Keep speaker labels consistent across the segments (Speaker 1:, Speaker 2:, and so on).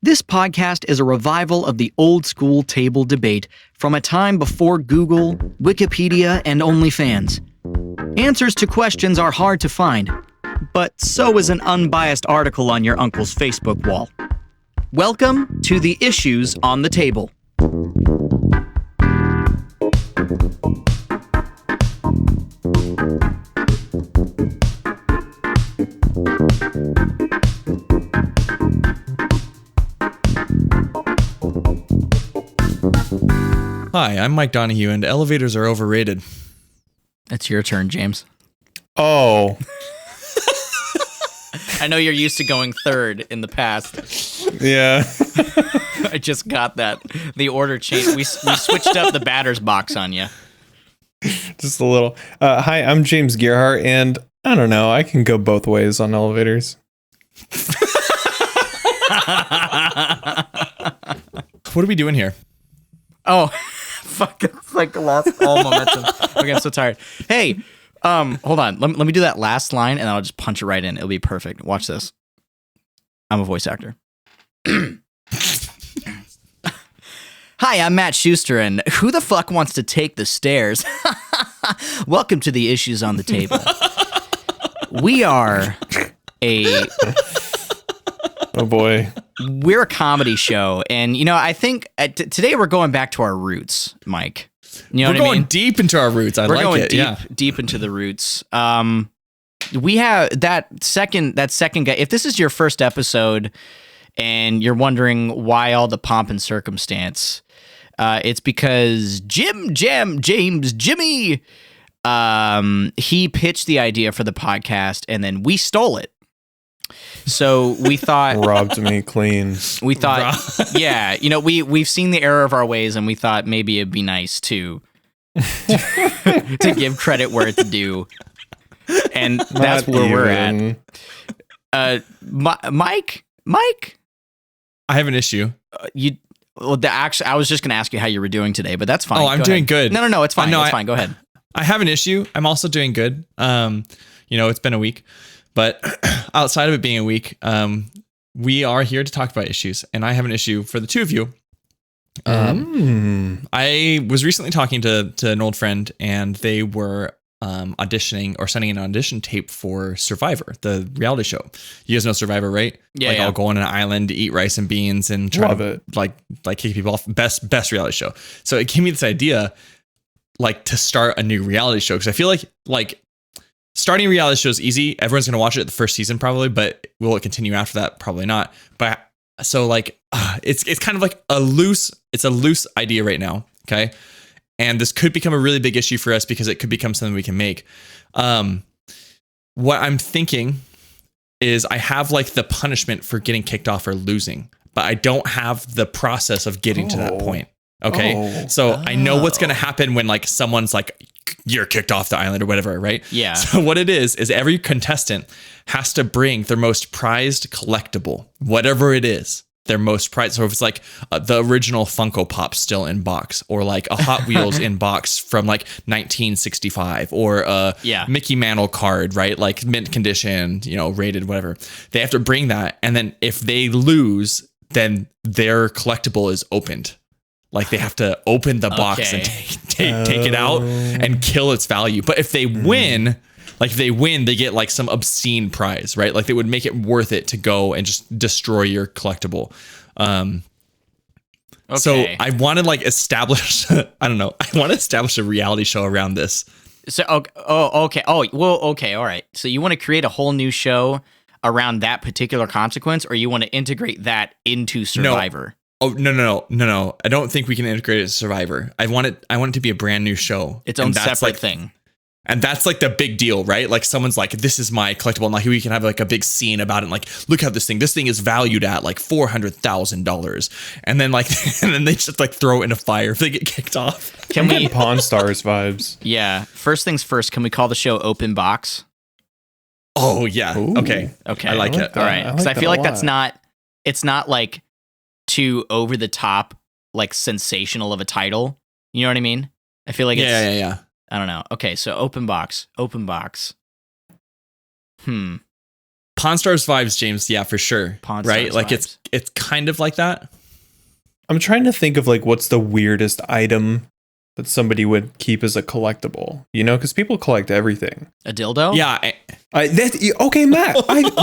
Speaker 1: This podcast is a revival of the old school table debate from a time before Google, Wikipedia, and OnlyFans. Answers to questions are hard to find, but so is an unbiased article on your uncle's Facebook wall. Welcome to the Issues on the Table.
Speaker 2: Hi, I'm Mike Donahue, and elevators are overrated.
Speaker 1: It's your turn, James.
Speaker 3: Oh.
Speaker 1: I know you're used to going third in the past.
Speaker 3: Yeah.
Speaker 1: I just got that. The order changed. We switched up the batter's box on you.
Speaker 3: Just a little. Hi, I'm James Gearhart, and I don't know, I can go both ways on elevators.
Speaker 2: What are we doing here?
Speaker 1: Oh, fuck. It's like lost all momentum. Okay, I'm so tired. Hey, hold on. Let me do that last line, and I'll just punch it right in. It'll be perfect. Watch this. I'm a voice actor. Hi, I'm Matt Schuster, and who the fuck wants to take the stairs? Welcome to the Issues on the Table. We are
Speaker 3: Oh boy.
Speaker 1: We're a comedy show, and I think today we're going back to our roots, Mike. You know
Speaker 2: We're
Speaker 1: what I mean?
Speaker 2: going deep into our roots.
Speaker 1: We're
Speaker 2: like
Speaker 1: going
Speaker 2: it.
Speaker 1: deep into the roots. We have that second guy. If this is your first episode and you're wondering why all the pomp and circumstance, it's because James Jimmy, he pitched the idea for the podcast, and then we stole it. So we thought
Speaker 3: Robbed me clean.
Speaker 1: we thought, yeah, we've seen the error of our ways, and we thought maybe it'd be nice to give credit where it's due, and that's where we're at. Mike,
Speaker 2: I have an issue.
Speaker 1: I was just gonna ask you how you were doing today, but that's fine.
Speaker 2: Oh, I'm doing good.
Speaker 1: No, it's fine. It's fine. Go ahead.
Speaker 2: I have an issue. I'm also doing good. It's been a week, but outside of it being a week, we are here to talk about issues, and I have an issue for the two of you. I was recently talking to an old friend, and they were auditioning or sending an audition tape for Survivor, the reality show. You guys know Survivor, right?
Speaker 1: Yeah.
Speaker 2: I'll go on an island to eat rice and beans and try to kick people off. Best reality show. So it gave me this idea, to start a new reality show, because I feel like starting a reality show is easy. Everyone's gonna watch it the first season probably, but will it continue after that? Probably not. But so it's kind of like a loose idea right now. Okay. And this could become a really big issue for us because it could become something we can make. What I'm thinking is I have the punishment for getting kicked off or losing, but I don't have the process of getting to that point. Okay. I know what's going to happen when someone's you're kicked off the island or whatever, right?
Speaker 1: Yeah.
Speaker 2: So what it is every contestant has to bring their most prized collectible, whatever it is. Their most prized. So if it's the original Funko Pop still in box, or a Hot Wheels in box from 1965, or a Mickey Mantle card, right? Mint condition, rated, whatever. They have to bring that. And then if they lose, then their collectible is opened. They have to open the box and take it out and kill its value. But if they win, they get some obscene prize, right? They would make it worth it to go and just destroy your collectible. So I want to establish, I don't know. I want to establish a reality show around this.
Speaker 1: So, okay. Oh, well, okay. All right. So you want to create a whole new show around that particular consequence, or you want to integrate that into Survivor?
Speaker 2: Oh, no. I don't think we can integrate it as Survivor. I want it to be a brand new show.
Speaker 1: Its own separate thing.
Speaker 2: And that's the big deal, right? Someone's this is my collectible. And we can have a big scene about it. And look how this thing is valued at $400,000. And then and then they just throw it in a fire if they get kicked off.
Speaker 3: Can we Pawn Stars vibes?
Speaker 1: Yeah. First things first, can we call the show Open Box?
Speaker 2: Oh yeah.
Speaker 3: Ooh.
Speaker 2: Okay.
Speaker 1: I
Speaker 2: like it.
Speaker 1: All right. Because I feel it's not too over the top, sensational of a title. You know what I mean? I feel it's
Speaker 2: yeah.
Speaker 1: I don't know. Okay, so open box.
Speaker 2: Pawn Stars vibes, James. Yeah, for sure.
Speaker 1: Pawn
Speaker 2: right?
Speaker 1: Stars
Speaker 2: Like
Speaker 1: vibes.
Speaker 2: it's kind of like that.
Speaker 3: I'm trying to think of like what's the weirdest item that somebody would keep as a collectible, you know, because people collect everything.
Speaker 1: A dildo?
Speaker 2: Yeah.
Speaker 3: Okay, Matt.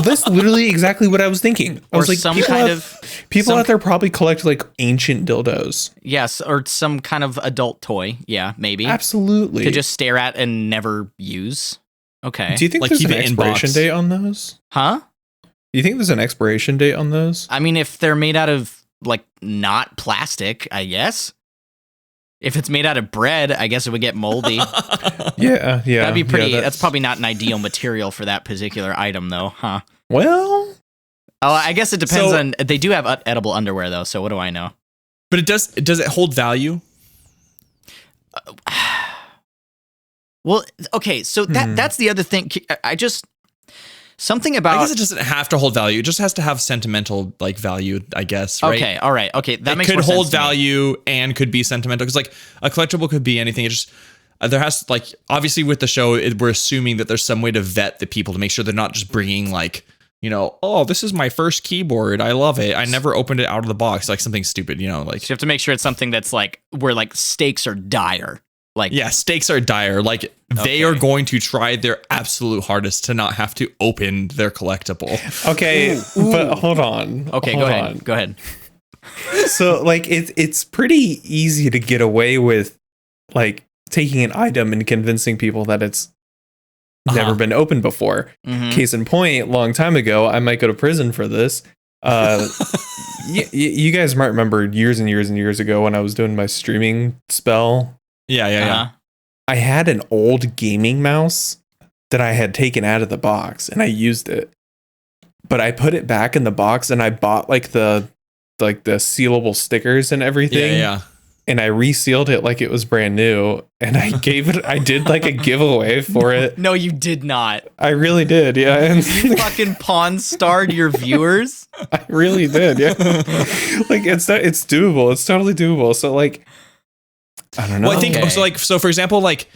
Speaker 3: That's literally exactly what I was thinking. I
Speaker 1: Or
Speaker 3: was like,
Speaker 1: some
Speaker 3: people
Speaker 1: kind
Speaker 3: out-
Speaker 1: of
Speaker 3: people
Speaker 1: some-
Speaker 3: out there probably collect like ancient dildos.
Speaker 1: Yes, or some kind of adult toy. Yeah, maybe.
Speaker 3: Absolutely.
Speaker 1: To just stare at and never use. Okay.
Speaker 3: Do you think
Speaker 2: Like,
Speaker 3: there's
Speaker 2: keep
Speaker 3: an
Speaker 2: it in
Speaker 3: expiration
Speaker 2: box.
Speaker 3: date on those?
Speaker 1: Huh?
Speaker 3: Do you think there's an expiration date on those?
Speaker 1: I mean, if they're made out of like not plastic, I guess. If it's made out of bread, I guess it would get moldy.
Speaker 3: Yeah.
Speaker 1: That'd be pretty.
Speaker 3: Yeah,
Speaker 1: that's probably not an ideal material for that particular item, though, huh?
Speaker 3: Well,
Speaker 1: Oh, I guess it depends
Speaker 2: So-
Speaker 1: on. They do have edible underwear, though. So what do I know?
Speaker 2: But does it hold value?
Speaker 1: Well, okay. So that's the other thing. I just something about.
Speaker 2: I guess it doesn't have to hold value. It just has to have sentimental like value, I guess. Right?
Speaker 1: Okay. All right. Okay. That
Speaker 2: It
Speaker 1: makes
Speaker 2: could
Speaker 1: more sense
Speaker 2: hold
Speaker 1: to me.
Speaker 2: value and could be sentimental because like a collectible could be anything. It just there has like obviously with the show we're assuming that there's some way to vet the people to make sure they're not just bringing like, you know, oh, this is my first keyboard, I love it, I never opened it out of the box, like something stupid, you know, like
Speaker 1: So you have to make sure it's something that's like where like stakes are dire. Like
Speaker 2: yeah, stakes are dire. Like they are going to try their absolute hardest to not have to open their collectible.
Speaker 3: okay, but hold on.
Speaker 1: Okay.
Speaker 3: Hold
Speaker 1: Go ahead.
Speaker 3: on.
Speaker 1: Go ahead.
Speaker 3: So like it's pretty easy to get away with like taking an item and convincing people that it's never been opened before.
Speaker 1: Mhm.
Speaker 3: Case in point, long time ago, I might go to prison for this. You guys might remember years and years and years ago when I was doing my streaming spell.
Speaker 2: Yeah.
Speaker 1: Uh-huh.
Speaker 3: I had an old gaming mouse that I had taken out of the box and I used it. But I put it back in the box and I bought like the sealable stickers and everything.
Speaker 2: Yeah.
Speaker 3: And I resealed it like it was brand new. And I did like a giveaway for it.
Speaker 1: No, you did not.
Speaker 3: I really did, yeah. And
Speaker 1: You fucking pawn starred your viewers.
Speaker 3: I really did, yeah. Like it's doable. It's totally doable. So like I don't know.
Speaker 2: Well, I think
Speaker 1: Okay.
Speaker 2: so for example, like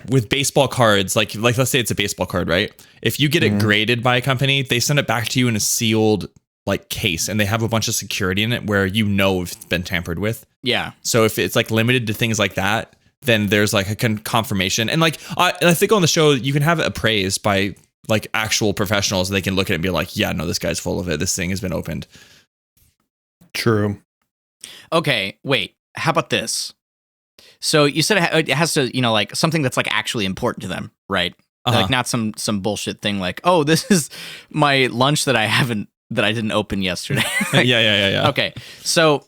Speaker 2: with baseball cards, like let's say it's a baseball card, right? If you get it graded by a company, they send it back to you in a sealed like case and they have a bunch of security in it where you know if it's been tampered with.
Speaker 1: Yeah.
Speaker 2: So if it's like limited to things like that, then there's like a confirmation. And like I think on the show you can have it appraised by like actual professionals. They can look at it and be like, yeah, no, this guy's full of it. This thing has been opened.
Speaker 3: True.
Speaker 1: Okay. Wait. How about this? So you said it has to, you know, like something that's like actually important to them, right? Like not some bullshit thing like, oh, this is my lunch that I didn't open yesterday.
Speaker 2: Yeah.
Speaker 1: Okay. So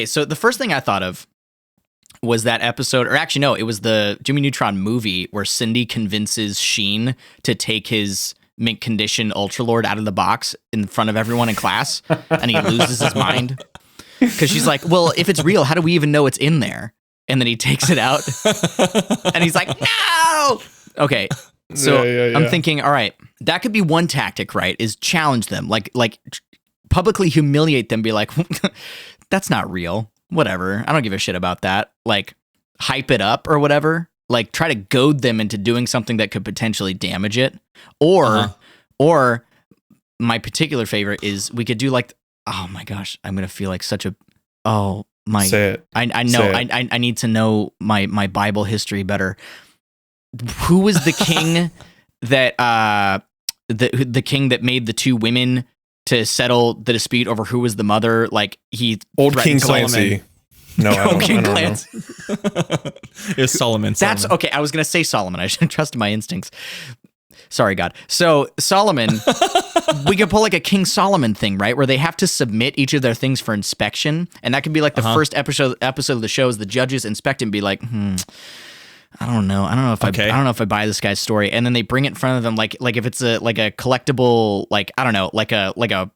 Speaker 1: so the first thing I thought of was that episode, or actually no, it was the Jimmy Neutron movie where Cindy convinces Sheen to take his mint condition Ultralord out of the box in front of everyone in class, and he loses his mind because she's like, well, if it's real, how do we even know it's in there? And then he takes it out and he's like, no. Okay. So
Speaker 3: Yeah.
Speaker 1: I'm thinking, all right, that could be one tactic, right? Is challenge them, like publicly humiliate them, be like, that's not real. Whatever. I don't give a shit about that. Like hype it up or whatever. Like try to goad them into doing something that could potentially damage it. Or my particular favorite is we could do like, oh my gosh, I'm going to feel like such a, oh my,
Speaker 3: Say it.
Speaker 1: I know,
Speaker 3: Say it.
Speaker 1: I need to know my Bible history better. Who was the king that, the king that made the two women to settle the dispute over who was the mother? Like he
Speaker 3: Old King
Speaker 1: threatened
Speaker 3: Clancy. No, I don't,
Speaker 1: King
Speaker 3: I don't know.
Speaker 1: Clancy.
Speaker 2: It was Solomon.
Speaker 1: That's okay. I was going to say Solomon. I should trust my instincts. Sorry, God. So Solomon, we could pull like a King Solomon thing, right? Where they have to submit each of their things for inspection. And that could be like the first episode of the show is the judges inspect and be like, I don't know. I don't know if I buy this guy's story. And then they bring it in front of them like if it's a collectible, like, I don't know, like a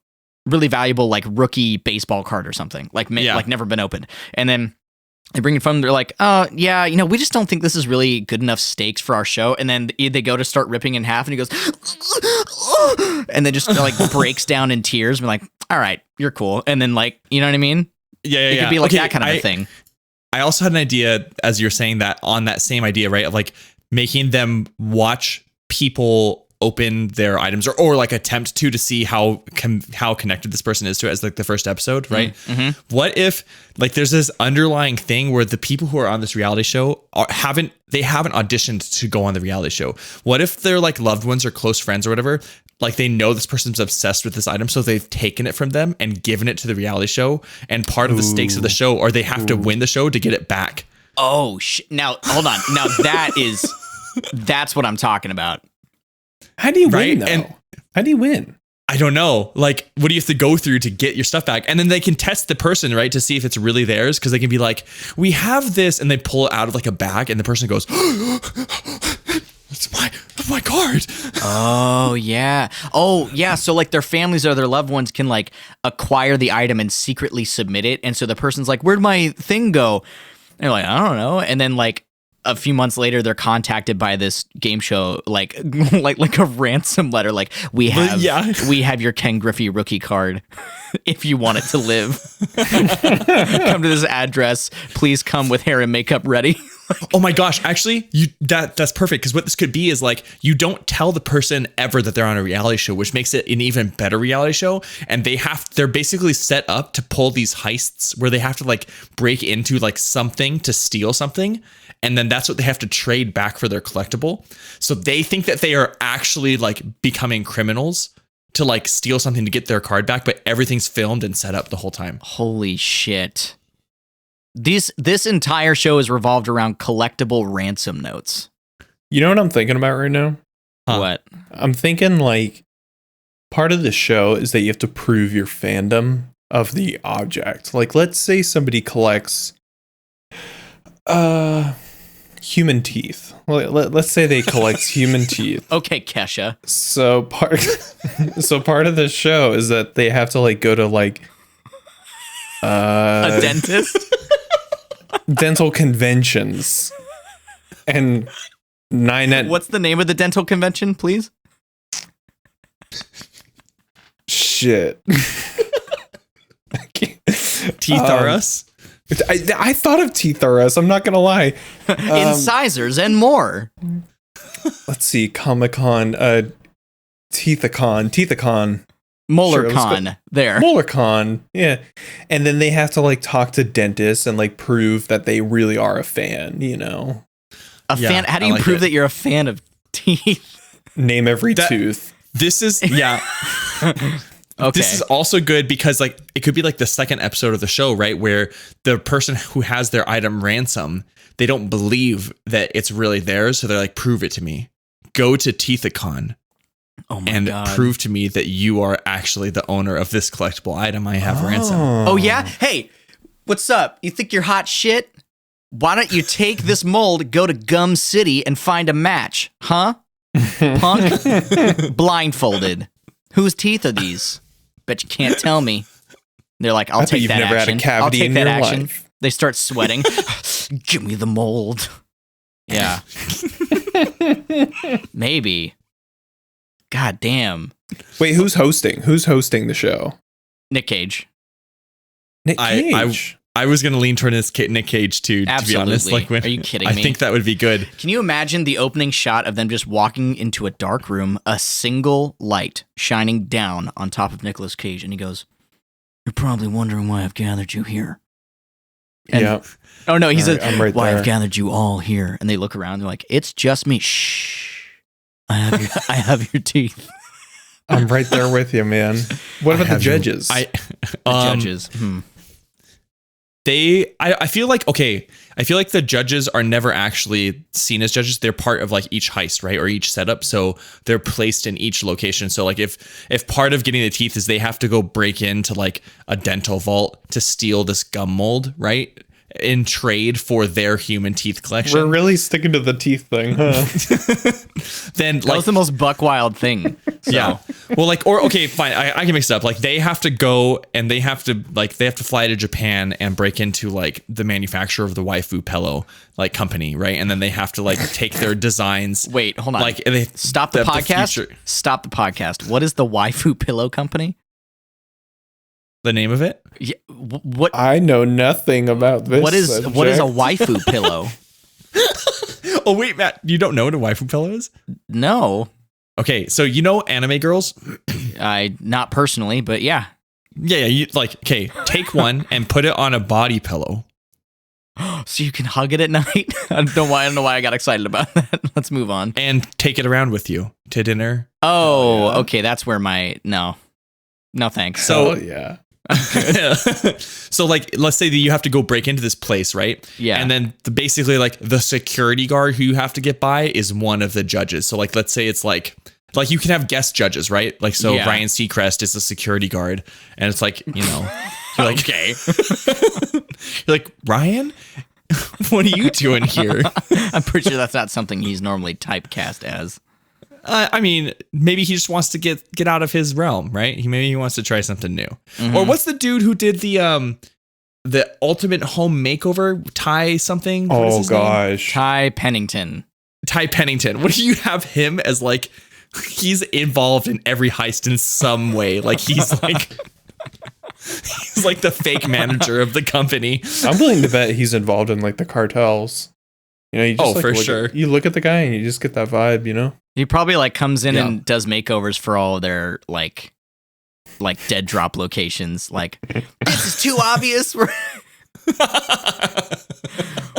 Speaker 1: really valuable like rookie baseball card or something, like never been opened. And then they bring it from, they're like, oh yeah, you know, we just don't think this is really good enough stakes for our show. And then they go to start ripping in half and he goes, and then just like breaks down in tears. And we're like, all right, you're cool. And then like, you know what I mean?
Speaker 2: Yeah.
Speaker 1: It could be like that kind of a thing.
Speaker 2: I also had an idea as you're saying that on that same idea, right? Of like making them watch people open their items or like attempt to see how connected this person is to it as like the first episode, right?
Speaker 1: Mm-hmm.
Speaker 2: What if like there's this underlying thing where the people who are on this reality show haven't auditioned to go on the reality show? What if their like loved ones or close friends or whatever, like they know this person's obsessed with this item, so they've taken it from them and given it to the reality show, and part of the stakes of the show are they have to win the show to get it back.
Speaker 1: Oh now hold on. Now that's what I'm talking about.
Speaker 3: How do you win,
Speaker 2: Right?
Speaker 3: though?
Speaker 2: And-
Speaker 3: How do you win?
Speaker 2: I don't know. Like, what do you have to go through to get your stuff back? And then they can test the person, right, to see if it's really theirs. Because they can be like, we have this, and they pull it out of like a bag, and the person goes, it's my card.
Speaker 1: Oh yeah. So like their families or their loved ones can like acquire the item and secretly submit it. And so the person's like, where'd my thing go? And they're like, I don't know. And then like a few months later, they're contacted by this game show, like a ransom letter. Like we have your Ken Griffey rookie card. If you want it to live, come to this address. Please come with hair and makeup ready.
Speaker 2: Oh my gosh, actually, that's perfect, because what this could be is like you don't tell the person ever that they're on a reality show, which makes it an even better reality show. And they're basically set up to pull these heists where they have to like break into like something to steal something, and then that's what they have to trade back for their collectible. So they think that they are actually like becoming criminals to like steal something to get their card back, but everything's filmed and set up the whole time.
Speaker 1: Holy shit. This entire show is revolved around collectible ransom notes.
Speaker 3: You know what I'm thinking about right now?
Speaker 2: Huh.
Speaker 1: What?
Speaker 3: I'm thinking like part of the show is that you have to prove your fandom of the object. Like, let's say somebody collects human teeth. Let's say they collect human teeth.
Speaker 1: Okay, Kesha.
Speaker 3: So part of the show is that they have to like go to like
Speaker 1: A dentist?
Speaker 3: dental conventions. And
Speaker 1: What's the name of the dental convention, please?
Speaker 3: shit.
Speaker 2: Teeth are us.
Speaker 3: I thought of Teeth R Us. I'm not gonna lie.
Speaker 1: Incisors and more.
Speaker 3: Let's see, Comic-Con, Teethacon,
Speaker 1: MolarCon. There.
Speaker 3: MolarCon, yeah. And then they have to like talk to dentists and like prove that they really are a fan. You know,
Speaker 1: Fan. How do you
Speaker 2: I like
Speaker 1: prove
Speaker 2: it.
Speaker 1: that you're a fan of teeth?
Speaker 3: name every tooth.
Speaker 2: This is
Speaker 1: Okay.
Speaker 2: This is also good because like it could be like the second episode of the show, right? Where the person who has their item ransom, they don't believe that it's really theirs. So they're like, prove it to me. Go to Teethacon and
Speaker 1: God.
Speaker 2: prove to me that you are actually the owner of this collectible item I have ransom.
Speaker 1: Oh yeah? Hey, what's up? You think you're hot shit? Why don't you take this mold, go to Gum City and find a match? Huh? Punk? Blindfolded. Whose teeth are these? Bet you can't tell me. They're like, I'll
Speaker 3: I bet
Speaker 1: take
Speaker 3: you've
Speaker 1: that
Speaker 3: never had a
Speaker 1: action.
Speaker 3: cavity
Speaker 1: I'll take
Speaker 3: in
Speaker 1: that
Speaker 3: your
Speaker 1: action.
Speaker 3: life.
Speaker 1: They start sweating. Give me the mold. Yeah. Maybe. God damn.
Speaker 3: Wait, who's hosting? Who's hosting the show?
Speaker 1: Nick Cage.
Speaker 3: Nick Cage.
Speaker 2: I was going to lean toward Nick Cage too, to
Speaker 1: Absolutely.
Speaker 2: be honest. Like,
Speaker 1: Are you kidding
Speaker 2: I
Speaker 1: me?
Speaker 2: think that would be good.
Speaker 1: Can you imagine the opening shot of them just walking into a dark room, a single light shining down on top of Nicolas Cage, and he goes, "You're probably wondering why I've gathered you here." And,
Speaker 3: Yeah.
Speaker 1: Oh no, he says,
Speaker 3: I'm right
Speaker 1: "Why
Speaker 3: there.
Speaker 1: I've gathered you all here." And they look around, they're like, "It's just me." Shh. I have your teeth.
Speaker 3: I'm right there with you, man. What about the judges?
Speaker 1: The judges.
Speaker 2: I feel like the judges are never actually seen as judges. They're part of like each heist, right? Or each setup. So they're placed in each location. So like if part of getting the teeth is they have to go break into like a dental vault to steal this gum mold, right? In trade for their human teeth collection.
Speaker 3: We're really sticking to the teeth thing, huh?
Speaker 2: Then
Speaker 1: That was the most buck wild thing. So.
Speaker 2: Yeah. Well, like, or okay, fine. I can mix it up. Like, they have to go and they have to fly to Japan and break into like the manufacturer of the waifu pillow like company, right? And then they have to like take their designs.
Speaker 1: Wait, hold on.
Speaker 2: Like, they
Speaker 1: Stop the podcast.
Speaker 2: future-
Speaker 1: Stop the podcast. What is the waifu pillow company?
Speaker 2: the name of it.
Speaker 1: Yeah, what?
Speaker 3: I know nothing about this.
Speaker 1: What is a
Speaker 3: subject.
Speaker 1: waifu pillow?
Speaker 2: Oh wait, Matt, you don't know what a waifu pillow is?
Speaker 1: No.
Speaker 2: Okay, so you know anime girls?
Speaker 1: I not personally, but yeah.
Speaker 2: Yeah, you like okay, take one and put it on a body pillow.
Speaker 1: So you can hug it at night. I don't know why I got excited about that. Let's move on.
Speaker 2: And take it around with you to dinner.
Speaker 1: Oh,
Speaker 3: yeah.
Speaker 1: okay. That's where no thanks.
Speaker 2: So
Speaker 3: yeah.
Speaker 2: So like, let's say that you have to go break into this place, right?
Speaker 1: Yeah.
Speaker 2: And then basically like the security guard who you have to get by is one of the judges. So like, let's say it's like you can have guest judges, right? Like, so
Speaker 1: Yeah.
Speaker 2: Ryan Seacrest is a security guard and it's like, you know, you're like,
Speaker 1: Okay.
Speaker 2: you're like, Ryan, what are you doing here?
Speaker 1: I'm pretty sure that's not something he's normally typecast as.
Speaker 2: I mean, maybe he just wants to get out of his realm, right? Maybe he wants to try something new.
Speaker 1: Mm-hmm.
Speaker 2: Or what's the dude who did the ultimate home makeover? Ty something? What is
Speaker 3: Oh
Speaker 2: his name?
Speaker 3: gosh.
Speaker 1: Ty Pennington.
Speaker 2: Ty Pennington. What do you have him as like? He's involved in every heist in some way. Like he's like he's like the fake manager of the company.
Speaker 3: I'm willing to bet he's involved in like the cartels. You know, you just
Speaker 2: for
Speaker 3: look
Speaker 2: sure.
Speaker 3: you look at the guy and you just get that vibe, you know?
Speaker 1: He probably like comes in
Speaker 2: Yeah.
Speaker 1: and does makeovers for all of their like dead drop locations. Like, this is too obvious.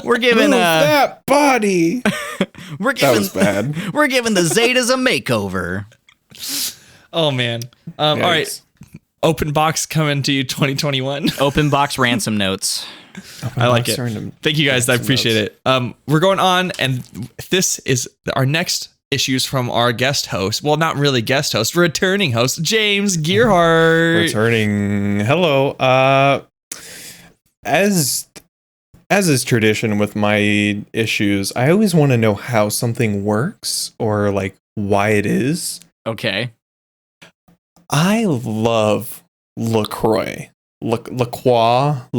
Speaker 1: We're giving
Speaker 3: Move that body.
Speaker 1: we're
Speaker 3: That
Speaker 1: giving
Speaker 3: was bad.
Speaker 1: we're giving the Zetas a makeover.
Speaker 2: Oh man. All right.
Speaker 3: Yikes.
Speaker 2: Open box coming to you 2021.
Speaker 1: Open box ransom notes.
Speaker 2: I like it. Thank you guys. I appreciate it. We're going on, and this is our next issues from our guest host. Well, not really guest host, returning host, James Gearhart.
Speaker 3: Returning. Hello. As is tradition with my issues, I always want to know how something works or like why it is.
Speaker 1: Okay.
Speaker 3: I love LaCroix. LaQuack.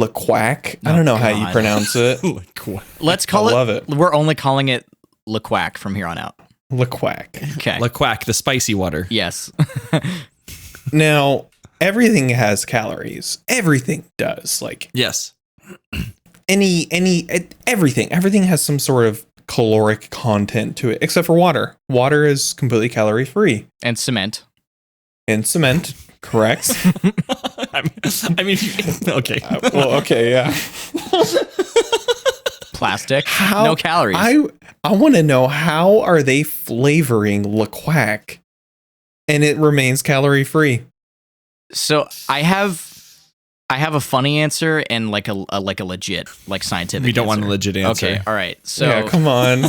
Speaker 3: I don't know how you
Speaker 1: God.
Speaker 3: pronounce it.
Speaker 1: Let's call
Speaker 3: I
Speaker 1: it.
Speaker 3: love it.
Speaker 1: We're only calling it LaQuack from here on out.
Speaker 3: LaQuack.
Speaker 1: Okay.
Speaker 2: LaQuack, the spicy water.
Speaker 1: Yes.
Speaker 3: Now, everything has calories. Everything does. Like
Speaker 2: Yes.
Speaker 3: everything has some sort of caloric content to it, except for water. Water is completely calorie free.
Speaker 1: And cement.
Speaker 3: And cement, correct?
Speaker 2: I mean, okay.
Speaker 3: Well, okay, yeah.
Speaker 1: Plastic. No calories.
Speaker 3: I want to know, how are they flavoring LaQuack and it remains calorie free?
Speaker 1: So I have a funny answer and like a legit, like scientific.
Speaker 2: We don't want a
Speaker 1: answer.
Speaker 2: legit answer.
Speaker 1: Okay, all right. So
Speaker 3: Yeah, come on.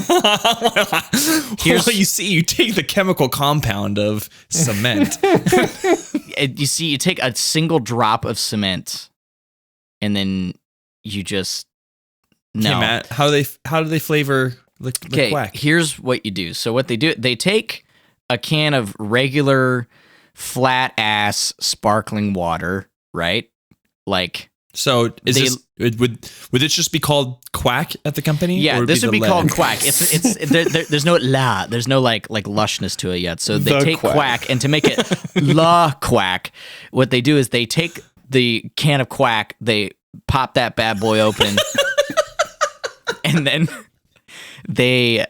Speaker 2: Here's what you see. You take the chemical compound of cement.
Speaker 1: you see, you take a single drop of cement, and then you just
Speaker 2: Okay, Matt, how do they flavor the
Speaker 1: Okay,
Speaker 2: quack?
Speaker 1: here's what you do. So what they do, they take a can of regular flat ass sparkling water, right? Like,
Speaker 2: So would this just be called quack at the company?
Speaker 1: yeah,
Speaker 2: Or
Speaker 1: this would be
Speaker 2: the
Speaker 1: called
Speaker 2: lead?
Speaker 1: quack. There's no there's no like lushness to it yet. So they
Speaker 3: The
Speaker 1: take
Speaker 3: quack.
Speaker 1: quack, and to make it la quack, what they do is they take the can of quack, they pop that bad boy open, and then they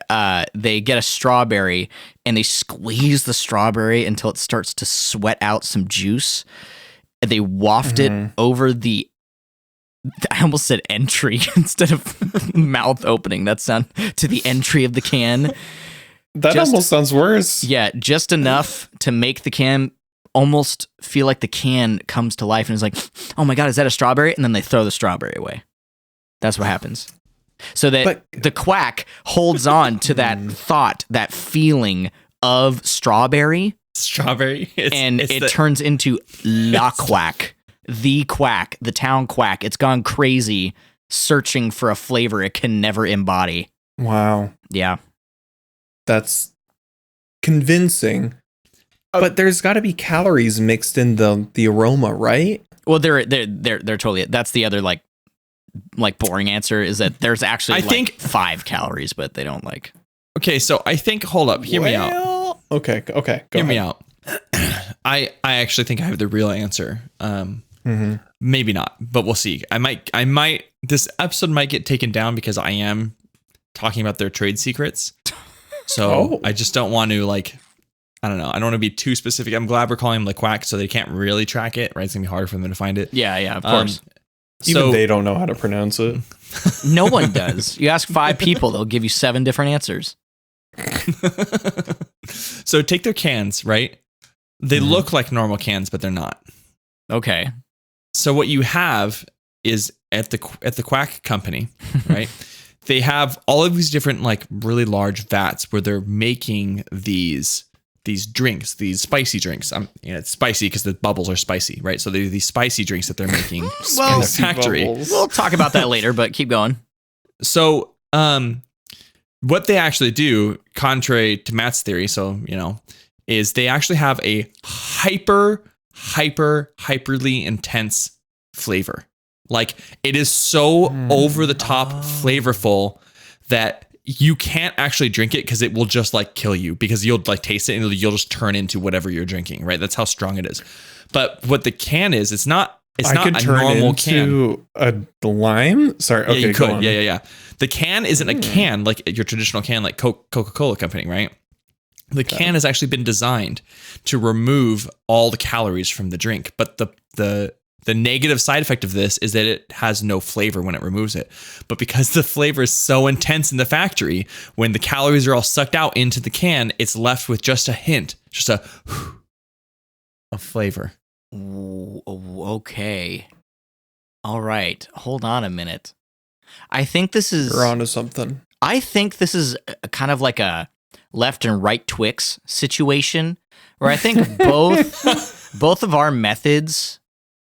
Speaker 1: get a strawberry and they squeeze the strawberry until it starts to sweat out some juice. And they waft it over the, I almost said entry instead of mouth opening. That sound to the entry of the can.
Speaker 3: That almost sounds worse.
Speaker 1: Yeah, just enough to make the can almost feel like the can comes to life and is like, oh my God, is that a strawberry? And then they throw the strawberry away. That's what happens. So that the quack holds on to that thought, that feeling of strawberry, and it turns into la quack, the quack, the town quack. It's gone crazy searching for a flavor it can never embody.
Speaker 3: Wow.
Speaker 1: Yeah.
Speaker 3: That's convincing. But there's got to be calories mixed in the aroma, right?
Speaker 1: Well, they're totally. That's the other like boring answer is that there's actually
Speaker 2: I think
Speaker 1: 5 calories, but they don't like.
Speaker 2: Okay, so I think hold up, hear me out.
Speaker 3: Okay. Go
Speaker 2: Hear me
Speaker 3: ahead.
Speaker 2: out. I actually think I have the real answer. Maybe not, but we'll see. I might. This episode might get taken down because I am talking about their trade secrets. So I just don't want to like I don't know. I don't want to be too specific. I'm glad we're calling them LeQuack so they can't really track it, right? It's going to be harder for them to find it.
Speaker 1: Yeah, of course.
Speaker 3: Even they don't know how to pronounce it.
Speaker 1: No one does. You ask 5 people, they'll give you 7 different answers.
Speaker 2: So take their cans, right? They look like normal cans, but they're not.
Speaker 1: Okay.
Speaker 2: So what you have is at the Quack company, right? They have all of these different like really large vats where they're making these drinks, these spicy drinks. It's spicy because the bubbles are spicy, right? So they're these spicy drinks that they're making in the factory.
Speaker 3: Bubbles.
Speaker 1: We'll talk about that later, but keep going.
Speaker 2: So what they actually do, contrary to Matt's theory, is they actually have a hyperly intense flavor. Like it is so over the top flavorful that you can't actually drink it because it will just like kill you because you'll like taste it and you'll just turn into whatever you're drinking, right? That's how strong it is. But what the can is, it's not a normal can.
Speaker 3: A lime? Sorry. Okay,
Speaker 2: yeah, you could.
Speaker 3: go on.
Speaker 2: Yeah. The can isn't a can like your traditional can like Coca-Cola company, right? The can has actually been designed to remove all the calories from the drink, but the negative side effect of this is that it has no flavor when it removes it. But because the flavor is so intense in the factory, when the calories are all sucked out into the can, it's left with just a hint, just a flavor.
Speaker 1: Ooh, okay. All right. Hold on a minute. I think this is...
Speaker 3: You're onto something.
Speaker 1: I think this is kind of like a left and right Twix situation where I think both of our methods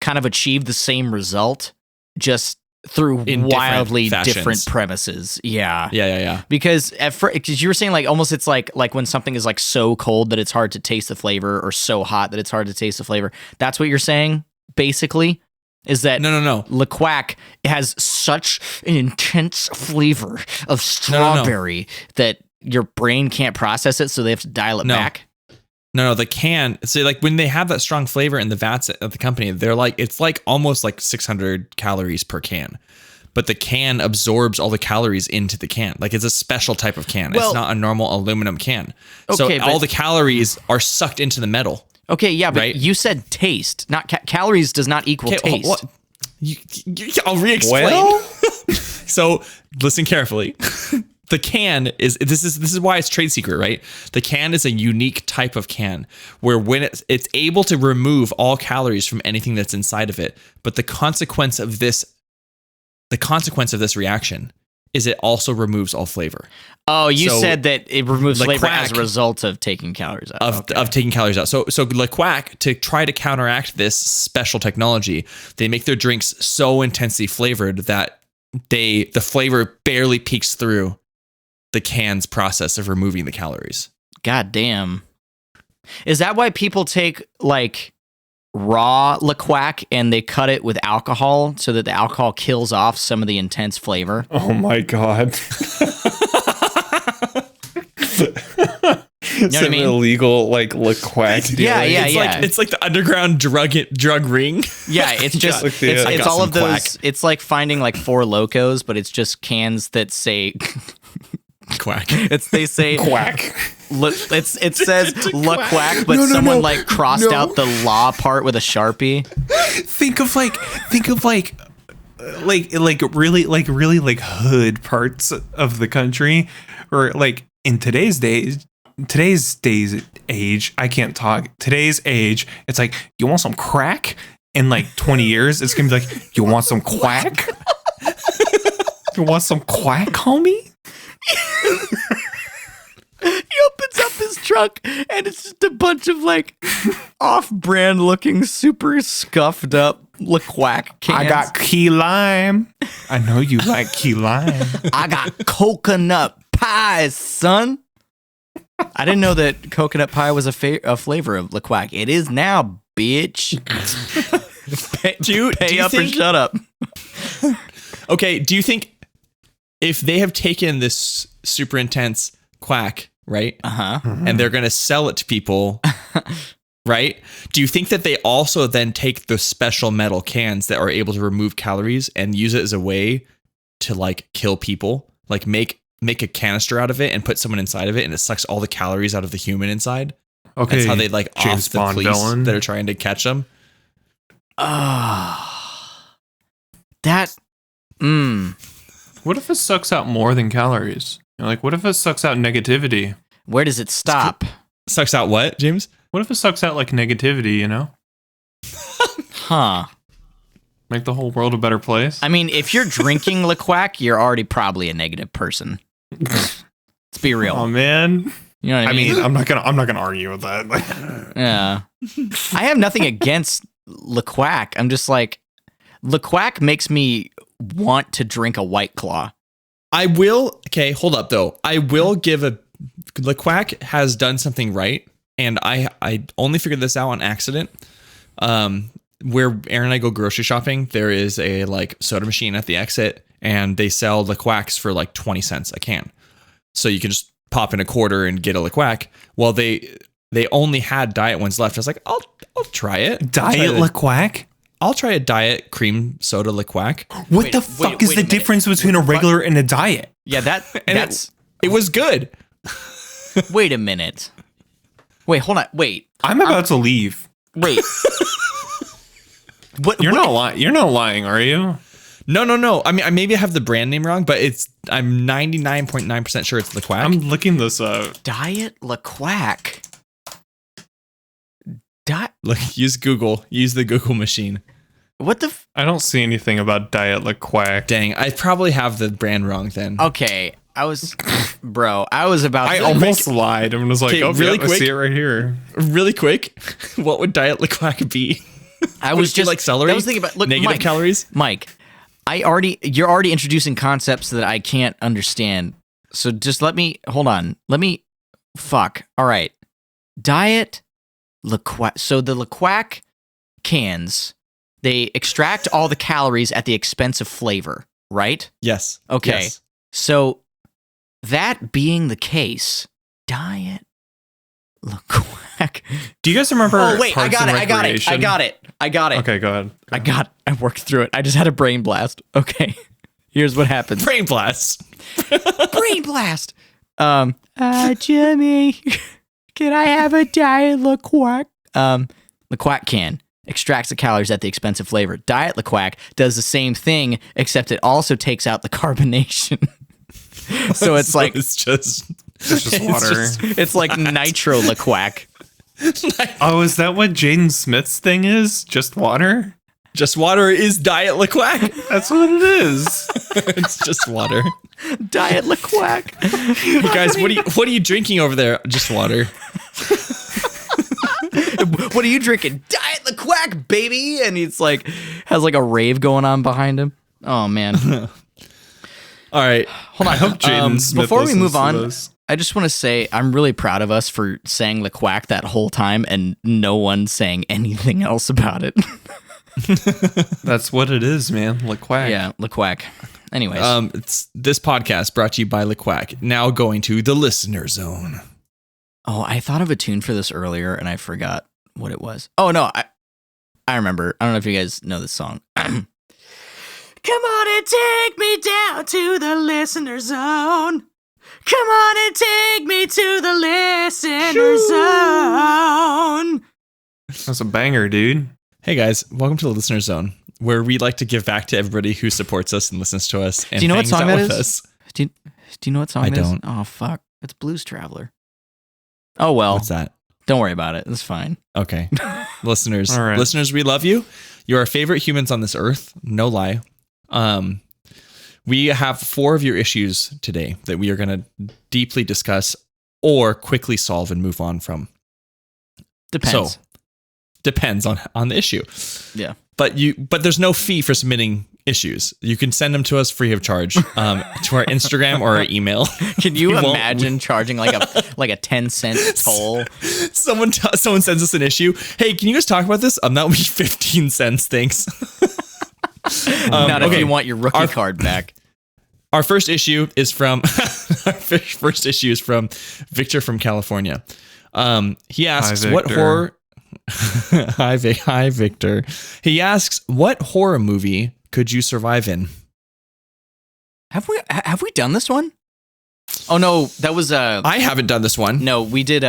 Speaker 1: kind of achieve the same result, just through wildly different premises. Yeah. Because because you were saying like almost it's like when something is like so cold that it's hard to taste the flavor, or so hot that it's hard to taste the flavor. That's what you're saying, basically. Is that
Speaker 2: no.
Speaker 1: LeQuack has such an intense flavor of strawberry that your brain can't process it, so they have to dial it back?
Speaker 2: No, the can. So like when they have that strong flavor in the vats at the company, they're like, it's like almost like 600 calories per can. But the can absorbs all the calories into the can. Like it's a special type of can. It's not a normal aluminum can. So all the calories are sucked into the metal.
Speaker 1: Okay, yeah, but you said taste, not calories does not equal taste.
Speaker 2: What? I'll re-explain. Well? So listen carefully. The can is this is why it's trade secret, right? The can is a unique type of can where when it's able to remove all calories from anything that's inside of it, but the consequence of this reaction is it also removes all flavor.
Speaker 1: Oh, you said that it removes flavor as a result of taking calories out.
Speaker 2: Of taking calories out. So LeQuack, to try to counteract this special technology, they make their drinks so intensely flavored that the flavor barely peeks through the can's process of removing the calories.
Speaker 1: God damn. Is that why people take like raw LeQuack and they cut it with alcohol so that the alcohol kills off some of the intense flavor?
Speaker 3: Oh my God.
Speaker 1: You know what I mean?
Speaker 3: Illegal like LeQuack dealing.
Speaker 1: Yeah.
Speaker 2: It's like the underground drug ring.
Speaker 1: Yeah, it's just it's all of those. Quack. It's like finding like Four Locos, but it's just cans that say
Speaker 2: quack.
Speaker 1: They say
Speaker 3: quack.
Speaker 1: It says LeQuack, but someone like crossed out the law part with a Sharpie.
Speaker 4: Think of really hood parts of the country, or like in today's age, I can't talk. Today's age, it's like, you want some crack? In like 20 years, it's gonna be like, you want some quack? You want some quack, homie?
Speaker 1: He opens up his truck and it's just a bunch of like off-brand looking, super scuffed up LeQuack cans.
Speaker 4: I got key lime. I know you like key lime.
Speaker 1: I got coconut pie, son. I didn't know that coconut pie was a flavor of LeQuack. It is now, bitch. Pay up and shut up.
Speaker 2: Okay, do you think if they have taken this super intense quack, right? And they're going to sell it to people, right? Do you think that they also then take the special metal cans that are able to remove calories and use it as a way to like kill people? Like make a canister out of it and put someone inside of it and it sucks all the calories out of the human inside?
Speaker 4: Okay.
Speaker 2: That's how they like
Speaker 4: James
Speaker 2: off the
Speaker 4: Bond
Speaker 2: police
Speaker 4: villain.
Speaker 2: that are trying to catch them.
Speaker 1: That.
Speaker 4: What if it sucks out more than calories? Like, what if it sucks out negativity?
Speaker 1: Where does it stop?
Speaker 2: Sucks out what, James?
Speaker 4: What if it sucks out like negativity, you know?
Speaker 1: Huh.
Speaker 4: Make the whole world a better place?
Speaker 1: I mean, if you're drinking liquac, you're already probably a negative person. Let's be real.
Speaker 4: Oh man.
Speaker 1: You know what I mean?
Speaker 4: I'm not gonna argue with that.
Speaker 1: Yeah. I have nothing against liquac. I'm just like, liquac makes me want to drink a White Claw.
Speaker 2: I will. Okay, hold up though. I will give a LeQuack has done something right, and I only figured this out on accident. Where Aaron and I go grocery shopping, there is a like soda machine at the exit, and they sell LeQuacks for like 20 cents a can. So you can just pop in a quarter and get a LeQuac. Well, they only had diet ones left. I was like, I'll try it.
Speaker 4: Diet LeQuac?
Speaker 2: I'll try a diet cream soda LeQuac.
Speaker 4: What the fuck is the difference between a regular and a diet?
Speaker 1: Yeah, that's
Speaker 2: It was good.
Speaker 1: Wait a minute. Wait, hold on. Wait.
Speaker 4: I'm about to leave.
Speaker 1: Wait. What?
Speaker 4: You're not lying. You're not lying, are you?
Speaker 2: No. I mean, maybe I have the brand name wrong, but I'm 99.9% sure it's LeQuac.
Speaker 4: I'm looking this up.
Speaker 1: Diet LeQuac.
Speaker 2: Look, use Google. Use the Google machine.
Speaker 1: What the?
Speaker 4: I don't see anything about Diet LeQuac.
Speaker 2: Dang, I probably have the brand wrong then.
Speaker 1: Okay, I was about.
Speaker 4: I almost lied. I was like,
Speaker 2: Okay,
Speaker 4: oh,
Speaker 2: really
Speaker 4: yeah, I
Speaker 2: quick.
Speaker 4: see it right here.
Speaker 2: Really quick, what would Diet LeQuac be?
Speaker 1: I
Speaker 2: Would
Speaker 1: was
Speaker 2: it be
Speaker 1: just
Speaker 2: like celery.
Speaker 1: I was thinking about
Speaker 2: negative
Speaker 1: Mike,
Speaker 2: calories.
Speaker 1: Mike, you're already introducing concepts that I can't understand. So just hold on. All right. Diet LeQuac. So the LeQuac cans, they extract all the calories at the expense of flavor, right?
Speaker 2: Yes.
Speaker 1: Okay.
Speaker 2: Yes.
Speaker 1: So that being the case, Diet LeQuac.
Speaker 4: Do you guys remember?
Speaker 1: Oh wait, I
Speaker 4: Parks
Speaker 1: got
Speaker 4: and
Speaker 1: it.
Speaker 4: Recreation?
Speaker 1: I got it.
Speaker 4: Okay, go ahead.
Speaker 1: I worked through it. I just had a brain blast. Okay. Here's what happens.
Speaker 2: Brain blast.
Speaker 1: Brain blast. Jimmy, can I have a Diet LeQuac? LeQuac can extracts the calories at the expense of flavor. Diet LeQuac does the same thing, except it also takes out the carbonation. So it's like
Speaker 2: it's just
Speaker 4: water.
Speaker 1: it's like nitro LeQuac.
Speaker 4: Oh, is that what Jaden Smith's thing is? Just water?
Speaker 2: Just water is Diet LeQuac.
Speaker 4: That's what it is.
Speaker 2: It's just water.
Speaker 1: Diet LeQuac.
Speaker 2: Hey guys, what are you drinking over there? Just water.
Speaker 1: What are you drinking? Diet LeQuac, baby. And he's like has like a rave going on behind him. Oh man.
Speaker 2: All right.
Speaker 1: Hold on.
Speaker 4: I hope Jaden Smith
Speaker 1: before we
Speaker 4: listens
Speaker 1: move
Speaker 4: to
Speaker 1: on,
Speaker 4: this.
Speaker 1: I just want to say I'm really proud of us for saying LeQuac that whole time and no one saying anything else about it.
Speaker 4: That's what it is, man. LeQuac.
Speaker 1: Yeah, LeQuac. Anyways.
Speaker 2: It's this podcast brought to you by LeQuac. Now going to the listener zone.
Speaker 1: Oh, I thought of a tune for this earlier and I forgot what it was. Oh no, I remember. I don't know if you guys know this song. Come on and take me down to the listener zone. Come on and take me to the listener zone.
Speaker 4: That's a banger, dude.
Speaker 2: Hey guys, welcome to the listener zone, where we like to give back to everybody who supports us and listens to us. And
Speaker 1: Do you know what
Speaker 2: hangs
Speaker 1: song
Speaker 2: out
Speaker 1: that
Speaker 2: with
Speaker 1: is?
Speaker 2: us.
Speaker 1: Do you know what song
Speaker 2: I
Speaker 1: it is?
Speaker 2: don't.
Speaker 1: Oh fuck, it's Blues Traveler. Oh well,
Speaker 2: What's that?
Speaker 1: don't worry about it. It's fine.
Speaker 2: Okay. Listeners,
Speaker 4: All right.
Speaker 2: listeners, we love you. You're our favorite humans on this earth. No lie. We have 4 of your issues today that we are going to deeply discuss or quickly solve and move on from.
Speaker 1: Depends.
Speaker 2: So, depends on the issue.
Speaker 1: Yeah.
Speaker 2: But there's no fee for submitting issues. You can send them to us free of charge to our Instagram or our email.
Speaker 1: Can you
Speaker 2: We won't-
Speaker 1: imagine charging like a 10-cent toll?
Speaker 2: Someone sends us an issue. Hey, can you guys talk about this? That would be 15 cents. Thanks.
Speaker 1: Not if
Speaker 2: okay.
Speaker 1: you want your rookie card back.
Speaker 2: Our first issue is from Victor from California. He asks,
Speaker 4: Hi,
Speaker 2: "What
Speaker 4: Victor.
Speaker 2: horror?" Hi, Victor. He asks, "What horror movie could you survive in?"
Speaker 1: Have we done this one? Oh no, that was
Speaker 2: I haven't done this one.
Speaker 1: no, we did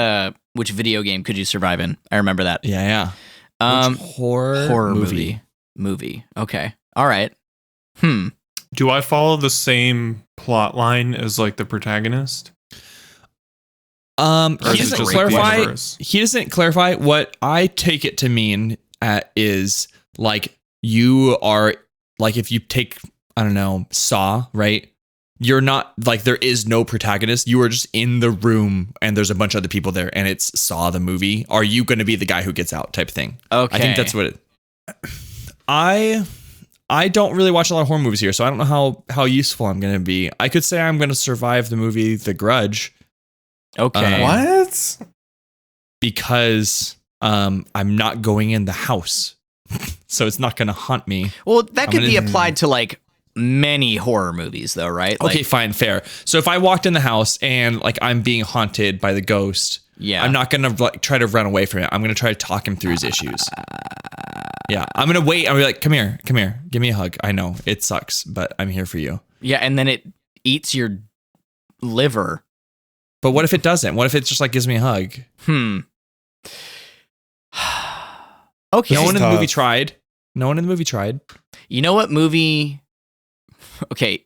Speaker 1: which video game could you survive in? I remember that.
Speaker 2: Yeah. Which
Speaker 1: Horror movie. Okay. All right.
Speaker 4: Do I follow the same plot line as like the protagonist?
Speaker 2: He doesn't clarify. He doesn't clarify. What I take it to mean is like you are like if you take, I don't know, Saw, right? You're not like there is no protagonist. You are just in the room and there's a bunch of other people there and it's Saw the movie. Are you going to be the guy who gets out type thing?
Speaker 1: Okay.
Speaker 2: I think that's what it. I don't really watch a lot of horror movies here, so I don't know how useful I'm going to be. I could say I'm going to survive the movie The Grudge.
Speaker 1: Okay.
Speaker 3: What?
Speaker 2: Because I'm not going in the house. So it's not going to haunt me.
Speaker 1: Well, that could be applied to like many horror movies though, right?
Speaker 2: Okay,
Speaker 1: like,
Speaker 2: fine, fair. So if I walked in the house and like I'm being haunted by the ghost,
Speaker 1: yeah,
Speaker 2: I'm not going to like try to run away from it. I'm going to try to talk him through his issues. Yeah, I'm going to wait. I'm going to be like, come here, give me a hug. I know it sucks, but I'm here for you.
Speaker 1: Yeah, and then it eats your liver.
Speaker 2: But what if it doesn't? What if it just like gives me a hug?
Speaker 1: Okay.
Speaker 2: No one in the movie tried. You
Speaker 1: know what movie? Okay.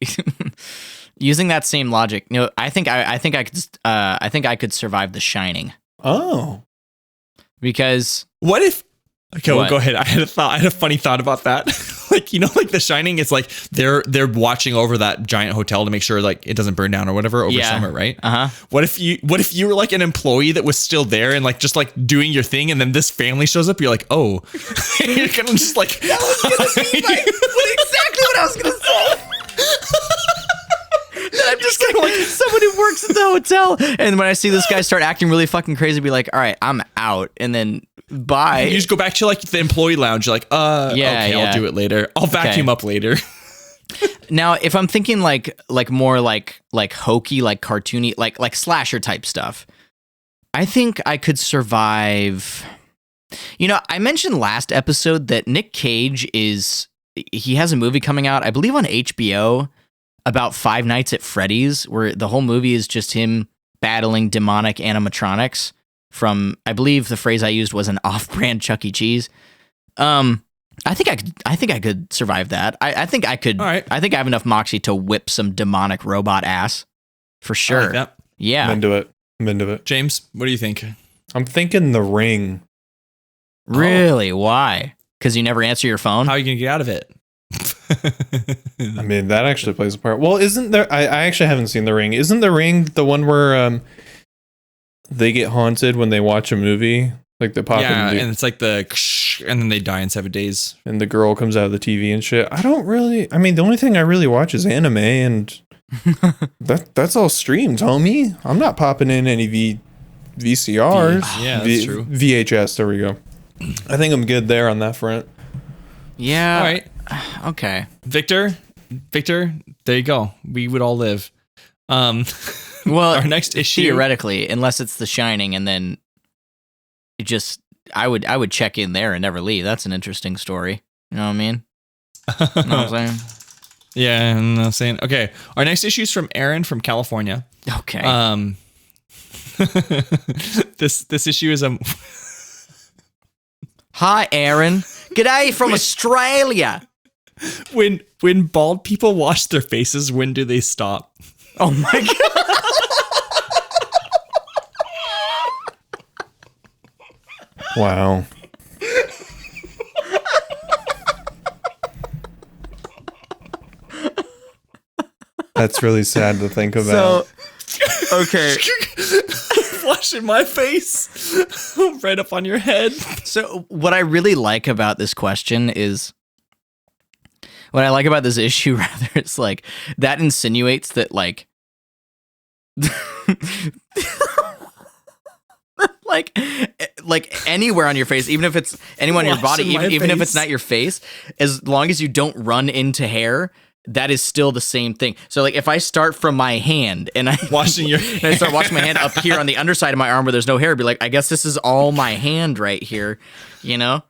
Speaker 1: Using that same logic, I think I could survive The Shining.
Speaker 3: Oh.
Speaker 1: Because
Speaker 2: what if? Okay,
Speaker 1: what?
Speaker 2: Well, go ahead. I had a funny thought about that. Like, like The Shining, it's like they're watching over that giant hotel to make sure like it doesn't burn down or whatever over summer, right? What if you were like an employee that was still there and like just like doing your thing, and then this family shows up, you're like, oh, and you're gonna just like
Speaker 1: that was gonna be exactly what I was gonna say. I'm just like someone who works at the hotel, and when I see this guy start acting really fucking crazy, be like, all right, I'm out, and then bye.
Speaker 2: You just go back to like the employee lounge. You're like, okay, I'll do it later. I'll vacuum up later.
Speaker 1: Now, if I'm thinking like more like hokey, like cartoony, like slasher type stuff, I think I could survive. I mentioned last episode that Nick Cage he has a movie coming out, I believe on HBO, about Five Nights at Freddy's, where the whole movie is just him battling demonic animatronics from, I believe the phrase I used was an off-brand Chuck E. Cheese. I think I could survive that. I think I could.
Speaker 2: All right.
Speaker 1: I think I have enough moxie to whip some demonic robot ass for sure.
Speaker 2: I like that.
Speaker 1: Yeah.
Speaker 3: I'm into it.
Speaker 2: James, what do you think?
Speaker 3: I'm thinking The Ring.
Speaker 1: Really? Why? Because you never answer your phone?
Speaker 2: How are you gonna get out of it?
Speaker 3: I mean, that actually plays a part. Well, isn't there? I actually haven't seen The Ring. Isn't The Ring the one where they get haunted when they watch a movie? Like the pop
Speaker 2: and it's like and then they die in 7 days.
Speaker 3: And the girl comes out of the TV and shit. I mean, the only thing I really watch is anime, and that's all streamed, homie. I'm not popping in any VCRs.
Speaker 2: Yeah, that's true.
Speaker 3: VHS, there we go. I think I'm good there on that front.
Speaker 1: Yeah.
Speaker 2: All right.
Speaker 1: Okay.
Speaker 2: Victor, there you go. We would all live.
Speaker 1: Well,
Speaker 2: our next issue,
Speaker 1: theoretically, unless it's The Shining, and then it just I would check in there and never leave. That's an interesting story. You know what I mean? You know what I'm saying?
Speaker 2: Yeah, I'm saying. Okay, our next issue is from Aaron from California.
Speaker 1: Okay.
Speaker 2: This issue is a.
Speaker 1: Hi, Aaron. G'day from Australia.
Speaker 2: When bald people wash their faces, when do they stop?
Speaker 1: Oh my god.
Speaker 3: Wow. That's really sad to think about.
Speaker 1: So, okay.
Speaker 2: Washing my face right up on your head.
Speaker 1: So what I really like about this question is, what I like about this issue, rather, it's like, that insinuates that, like, like anywhere on your face, even if it's anywhere on your body, even if it's not your face, as long as you don't run into hair, that is still the same thing. So like if I start from my hand and I
Speaker 2: washing your
Speaker 1: and I start washing my hand up here on the underside of my arm where there's no hair, I'd be like, I guess this is all my hand right here, you know?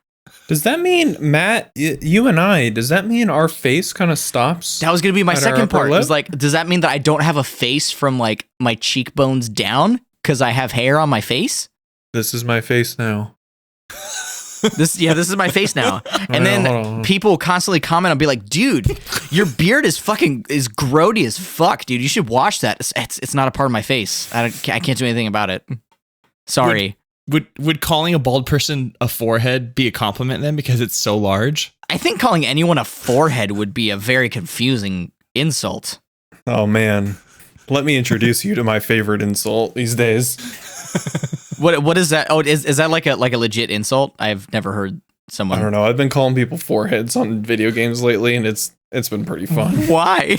Speaker 3: Does that mean, Matt, you and I, does that mean our face kind of stops?
Speaker 1: That was going to be my second part. It was like, does that mean that I don't have a face from like my cheekbones down because I have hair on my face?
Speaker 3: This is my face now.
Speaker 1: This is my face now. And
Speaker 3: Hold
Speaker 1: then
Speaker 3: on.
Speaker 1: people constantly comment and be like, dude, your beard is grody as fuck, dude. You should wash that. It's not a part of my face. I can't do anything about it. Sorry.
Speaker 2: Would calling a bald person a forehead be a compliment then because it's so large?
Speaker 1: I think calling anyone a forehead would be a very confusing insult.
Speaker 3: Oh man. Let me introduce you to my favorite insult these days.
Speaker 1: What is that? Oh, is that like a legit insult? I've never heard someone.
Speaker 3: I don't know. I've been calling people foreheads on video games lately, and it's been pretty fun.
Speaker 1: Why?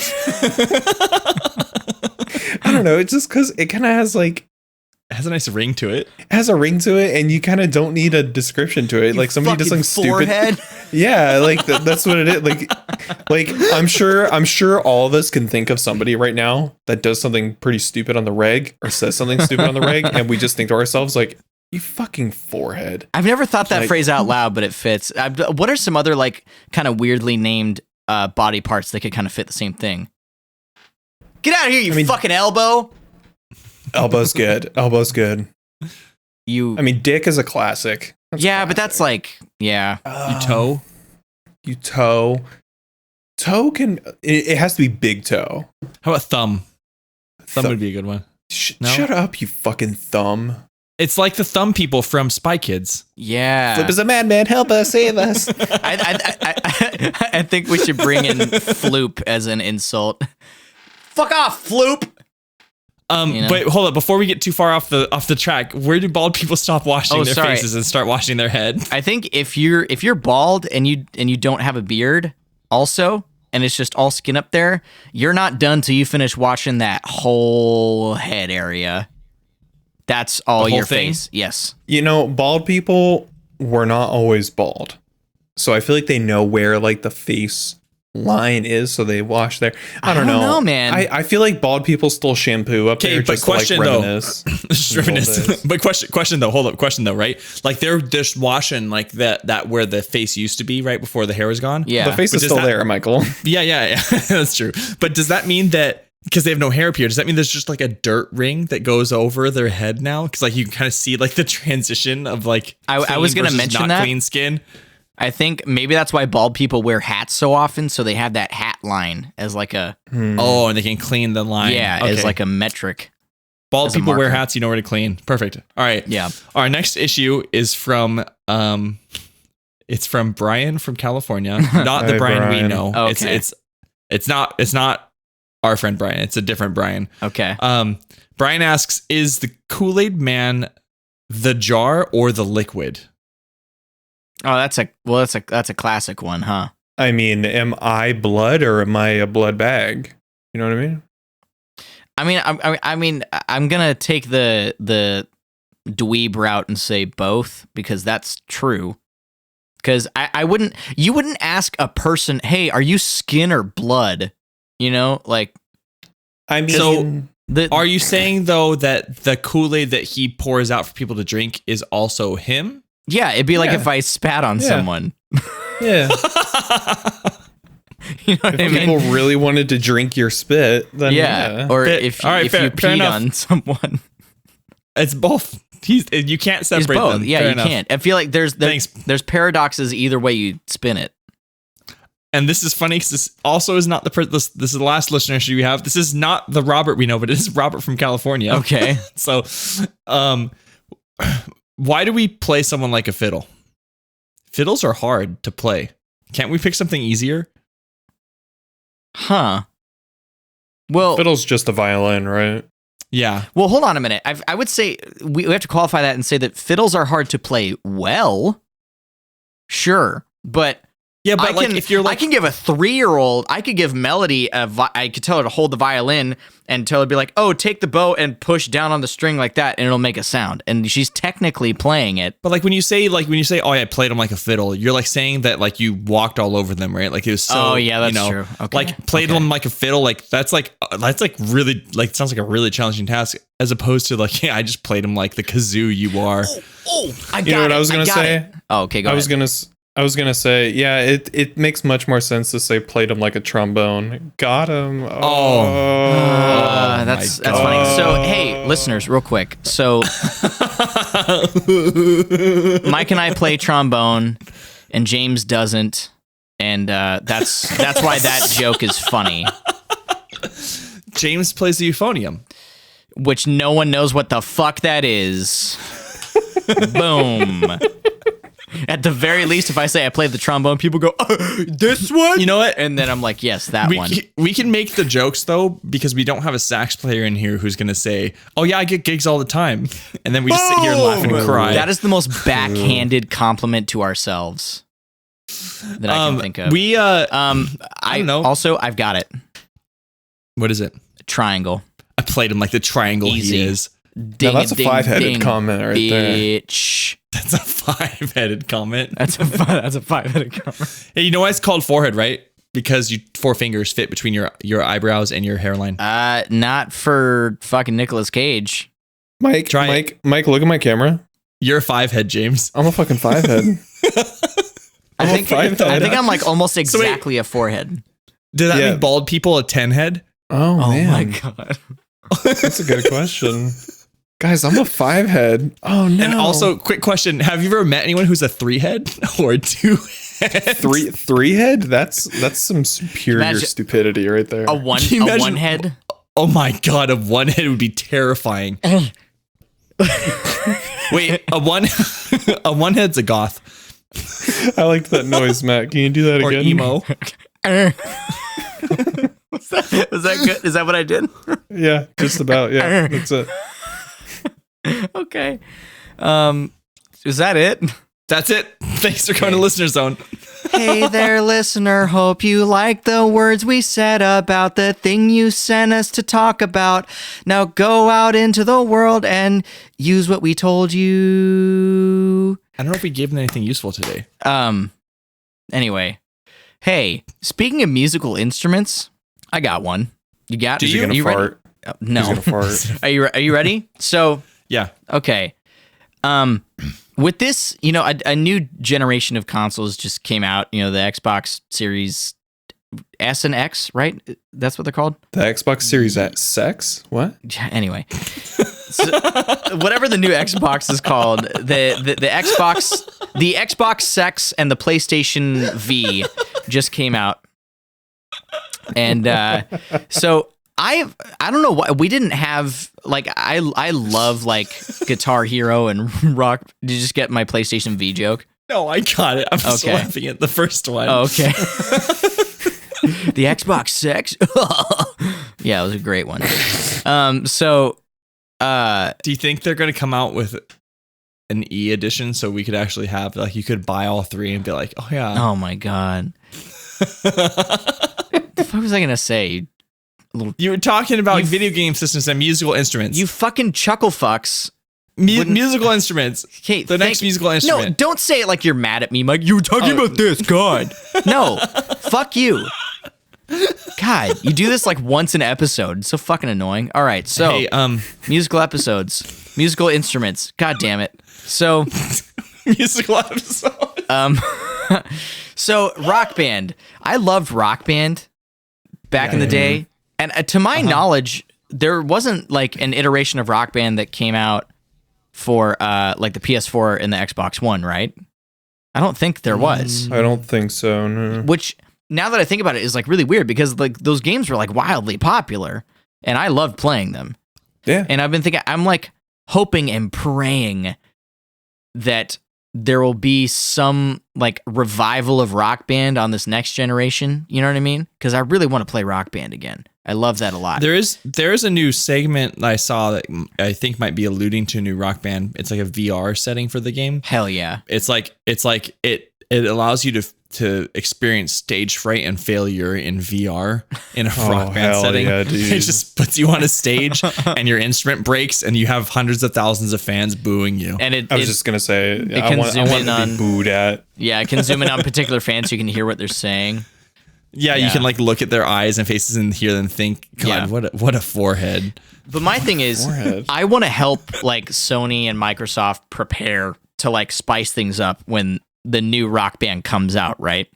Speaker 3: I don't know. It's just because it kind of has like
Speaker 2: It has a nice ring to it.
Speaker 3: and you kind of don't need a description to it. Like somebody does something
Speaker 1: forehead.
Speaker 3: stupid. Yeah, like that's what it is. Like I'm sure all of us can think of somebody right now that does something pretty stupid on the reg or says something stupid on the reg, and we just think to ourselves like, "You fucking forehead."
Speaker 1: I've never thought that
Speaker 3: Like-
Speaker 1: phrase out loud, but it fits. What are some other like kind of weirdly named body parts that could kind of fit the same thing? Get out of here, you fucking elbow!
Speaker 3: Elbow's good. Elbow's good.
Speaker 1: You.
Speaker 3: I mean, dick is a classic.
Speaker 1: Yeah, but that's like, yeah.
Speaker 2: You toe?
Speaker 3: You toe. Toe can. It has to be big toe.
Speaker 2: How about thumb? Thumb
Speaker 3: Thu-
Speaker 2: would be a good one. No?
Speaker 3: Shut up, you fucking thumb.
Speaker 2: It's like the thumb people from Spy Kids.
Speaker 1: Yeah.
Speaker 3: Flip is a madman. Help us, save us.
Speaker 1: I think we should bring in floop as an insult. Fuck off, floop! You know?
Speaker 2: But hold up, before we get too far off the track, where do bald people stop washing their
Speaker 1: sorry.
Speaker 2: faces and start washing their head?
Speaker 1: I think if you're bald and you don't have a beard also, and it's just all skin up there, you're not done till you finish washing that whole head area. That's all
Speaker 2: The whole
Speaker 1: your
Speaker 2: thing?
Speaker 1: face. Yes.
Speaker 3: You know, bald people were not always bald. So I feel like they know where like the face line is, so they wash there. I don't know,
Speaker 1: man.
Speaker 3: I feel like bald people still shampoo up there
Speaker 2: but
Speaker 3: just
Speaker 2: question,
Speaker 3: to like
Speaker 2: though.
Speaker 3: reminisce.
Speaker 2: Just reminisce. But question though, hold up, question though, right? Like they're just washing like that where the face used to be right before the hair was gone.
Speaker 1: Yeah.
Speaker 3: The face
Speaker 2: But
Speaker 3: is
Speaker 2: does
Speaker 3: still
Speaker 2: that-
Speaker 3: there, Michael.
Speaker 2: Yeah, that's true. But does that mean that because they have no hair up here, does that mean there's just like a dirt ring that goes over their head now? Because like you can kind of see like the transition of like
Speaker 1: I was gonna
Speaker 2: versus
Speaker 1: mention
Speaker 2: not
Speaker 1: that.
Speaker 2: clean skin.
Speaker 1: I think maybe that's why bald people wear hats so often, so they have that hat line as like a
Speaker 2: Oh, and they can clean the line.
Speaker 1: as
Speaker 2: Okay.
Speaker 1: like a metric.
Speaker 2: Bald
Speaker 1: as a
Speaker 2: people wear
Speaker 1: marker.
Speaker 2: hats, you know where to clean. Perfect. All right.
Speaker 1: Yeah.
Speaker 2: Our next issue is from it's from Brian from California. Not the
Speaker 3: Hey,
Speaker 2: Brian we
Speaker 3: Brian.
Speaker 2: know.
Speaker 1: Okay.
Speaker 2: It's not our friend Brian. It's a different Brian.
Speaker 1: Okay.
Speaker 2: Brian asks, is the Kool-Aid Man the jar or the liquid?
Speaker 1: Oh, that's a classic one, huh?
Speaker 3: I mean, am I blood or am I a blood bag? You know what I mean?
Speaker 1: I mean, I'm gonna take the dweeb route and say both because that's true. Because you wouldn't ask a person, hey, are you skin or blood? You know, like
Speaker 3: I mean,
Speaker 2: So- Are you saying though that the Kool-Aid that he pours out for people to drink is also him?
Speaker 1: yeah, it'd be like
Speaker 3: Yeah.
Speaker 1: if I spat on
Speaker 3: Yeah.
Speaker 1: someone.
Speaker 3: yeah.
Speaker 1: You know what I
Speaker 3: If
Speaker 1: mean?
Speaker 3: people really wanted to drink your spit, then
Speaker 1: Yeah. Or
Speaker 2: Fair-
Speaker 1: if
Speaker 2: all right,
Speaker 1: if
Speaker 2: fair
Speaker 1: you peed
Speaker 2: enough.
Speaker 1: on someone.
Speaker 2: It's both. You can't
Speaker 1: It's
Speaker 2: separate
Speaker 1: both.
Speaker 2: them.
Speaker 1: Yeah,
Speaker 2: Fair
Speaker 1: you
Speaker 2: enough.
Speaker 1: can't. I feel like there's
Speaker 2: Thanks.
Speaker 1: paradoxes either way you spin it.
Speaker 2: And this is funny because this also is not this is the last listener issue we have. This is not the Robert we know, but it is Robert from California.
Speaker 1: Okay.
Speaker 2: So, why do we play someone like a fiddle? Fiddles are hard to play. Can't we pick something easier?
Speaker 1: Huh. Well,
Speaker 3: fiddle's just a violin, right?
Speaker 2: Yeah.
Speaker 1: well, hold on a minute. I would say we have to qualify that and say that fiddles are hard to play well. Sure, but
Speaker 2: Yeah, but
Speaker 1: I
Speaker 2: like
Speaker 1: can,
Speaker 2: if you're like
Speaker 1: I can give a 3-year-old, I could give Melody I could tell her to hold the violin and tell her to be like, oh, take the bow and push down on the string like that, and it'll make a sound. And she's technically playing it.
Speaker 2: But like when you say, oh yeah, I played them like a fiddle, you're like saying that like you walked all over them, right? Like it was so.
Speaker 1: Oh, yeah, that's
Speaker 2: you know,
Speaker 1: true. Okay.
Speaker 2: Like played them like a fiddle, like that's like really like it sounds like a really challenging task, as opposed to like I just played them like the kazoo you are.
Speaker 1: Oh, I got
Speaker 3: You know what
Speaker 1: it.
Speaker 3: I was gonna
Speaker 1: got
Speaker 3: say?
Speaker 1: it. Oh, okay, go
Speaker 3: I
Speaker 1: ahead.
Speaker 3: was gonna I was gonna say, yeah, it makes much more sense to say played him like a trombone. Got him.
Speaker 1: That's funny. So hey, listeners, real quick. So Mike and I play trombone, and James doesn't, and that's why that joke is funny.
Speaker 2: James plays the euphonium,
Speaker 1: which no one knows what the fuck that is. Boom. At the very least, if I say I played the trombone, people go, this one?
Speaker 2: You know what?
Speaker 1: And then I'm like, yes, that one.
Speaker 2: We can make the jokes, though, because we don't have a sax player in here who's going to say, oh, yeah, I get gigs all the time. And then we just sit here and laugh and cry.
Speaker 1: That is the most backhanded compliment to ourselves that I can think of.
Speaker 2: I don't know.
Speaker 1: Also, I've got it.
Speaker 2: What is it?
Speaker 1: Triangle.
Speaker 2: I played him like the triangle
Speaker 1: Easy.
Speaker 2: he is.
Speaker 3: Now that's a 5-headed comment right
Speaker 1: bitch.
Speaker 2: That's a 5-headed comment.
Speaker 1: That's a 5-headed comment.
Speaker 2: Hey, you know why it's called forehead, right? Because 4 fingers fit between your eyebrows and your hairline.
Speaker 1: Not for fucking Nicolas Cage.
Speaker 3: Mike, look at my camera.
Speaker 2: You're a 5-head, James.
Speaker 3: I'm a fucking 5-head.
Speaker 1: I think I'm like almost exactly a 4-head.
Speaker 2: Did that make bald people a 10-head?
Speaker 3: Oh man.
Speaker 1: My god.
Speaker 3: That's a good question. Guys, I'm a 5-head. Oh no.
Speaker 2: And also, quick question: have you ever met anyone who's a 3-head or a 2-head?
Speaker 3: 3-head? That's some superior stupidity right there.
Speaker 1: A one head.
Speaker 2: Oh my god, a 1-head would be terrifying. Wait, a 1-head's a goth.
Speaker 3: I liked that noise, Matt. Can you do that
Speaker 2: or
Speaker 3: again?
Speaker 2: Emo.
Speaker 1: Was that good? Is that what I did?
Speaker 3: Yeah, just about. Yeah, that's it.
Speaker 1: Okay. Is that it?
Speaker 2: That's it. Thanks for coming to Listener Zone.
Speaker 1: Hey there, listener. Hope you like the words we said about the thing you sent us to talk about. Now go out into the world and use what we told you.
Speaker 2: I don't know if we gave them anything useful today.
Speaker 1: Anyway. Hey, speaking of musical instruments, I got one. You got?
Speaker 3: Is he gonna fart?
Speaker 1: No.
Speaker 3: He's gonna fart.
Speaker 1: Are you ready? So
Speaker 2: yeah.
Speaker 1: Okay. With this, a new generation of consoles just came out. The Xbox Series S and X, right? That's what they're called.
Speaker 3: The Xbox Series X. What?
Speaker 1: Anyway, so, whatever the new Xbox is called, the Xbox Sex and the PlayStation V just came out, and so I don't know why we didn't have I love Guitar Hero and Rock. Did you just get my PlayStation V joke?
Speaker 2: No, I got it. I'm just laughing at the first one.
Speaker 1: Oh, okay. The Xbox Sex. Yeah, it was a great one. So
Speaker 2: do you think they're going to come out with an E edition so we could actually have you could buy all 3 and be like, oh yeah.
Speaker 1: Oh my god. What was I going to say?
Speaker 2: You were talking about video game systems and musical instruments.
Speaker 1: You fucking chuckle fucks.
Speaker 2: Musical instruments.
Speaker 1: Okay,
Speaker 2: the next musical instrument.
Speaker 1: No, don't say it like you're mad at me, Mike. You were talking about this, God. No, fuck you. God, you do this once an episode. It's so fucking annoying. All right, so
Speaker 2: hey,
Speaker 1: musical episodes, musical instruments. God damn it. So
Speaker 2: musical episodes.
Speaker 1: So Rock Band. I loved Rock Band back in the day. And to my knowledge, there wasn't an iteration of Rock Band that came out for the PS4 and the Xbox One, right? I don't think there was.
Speaker 3: I don't think so. No.
Speaker 1: Which, now that I think about it, is really weird because those games were wildly popular, and I loved playing them.
Speaker 3: Yeah.
Speaker 1: And I've been thinking, I'm hoping and praying that there will be some revival of Rock Band on this next generation. You know what I mean? Because I really want to play Rock Band again. I love that a lot.
Speaker 2: There is a new segment that I saw that I think might be alluding to a new Rock Band. It's a VR setting for the game.
Speaker 1: Hell yeah.
Speaker 2: It allows you to experience stage fright and failure in VR in a Rock Band setting.
Speaker 3: Yeah, dude.
Speaker 2: It just puts you on a stage and your instrument breaks and you have hundreds of thousands of fans booing you.
Speaker 1: And
Speaker 3: I was just gonna say, I want to be booed at.
Speaker 1: Yeah, I can zoom in on particular fans so you can hear what they're saying.
Speaker 2: Yeah, you can look at their eyes and faces and hear them think, God, what a forehead.
Speaker 1: But my thing is, I want to help Sony and Microsoft prepare to spice things up when the new Rock Band comes out, right?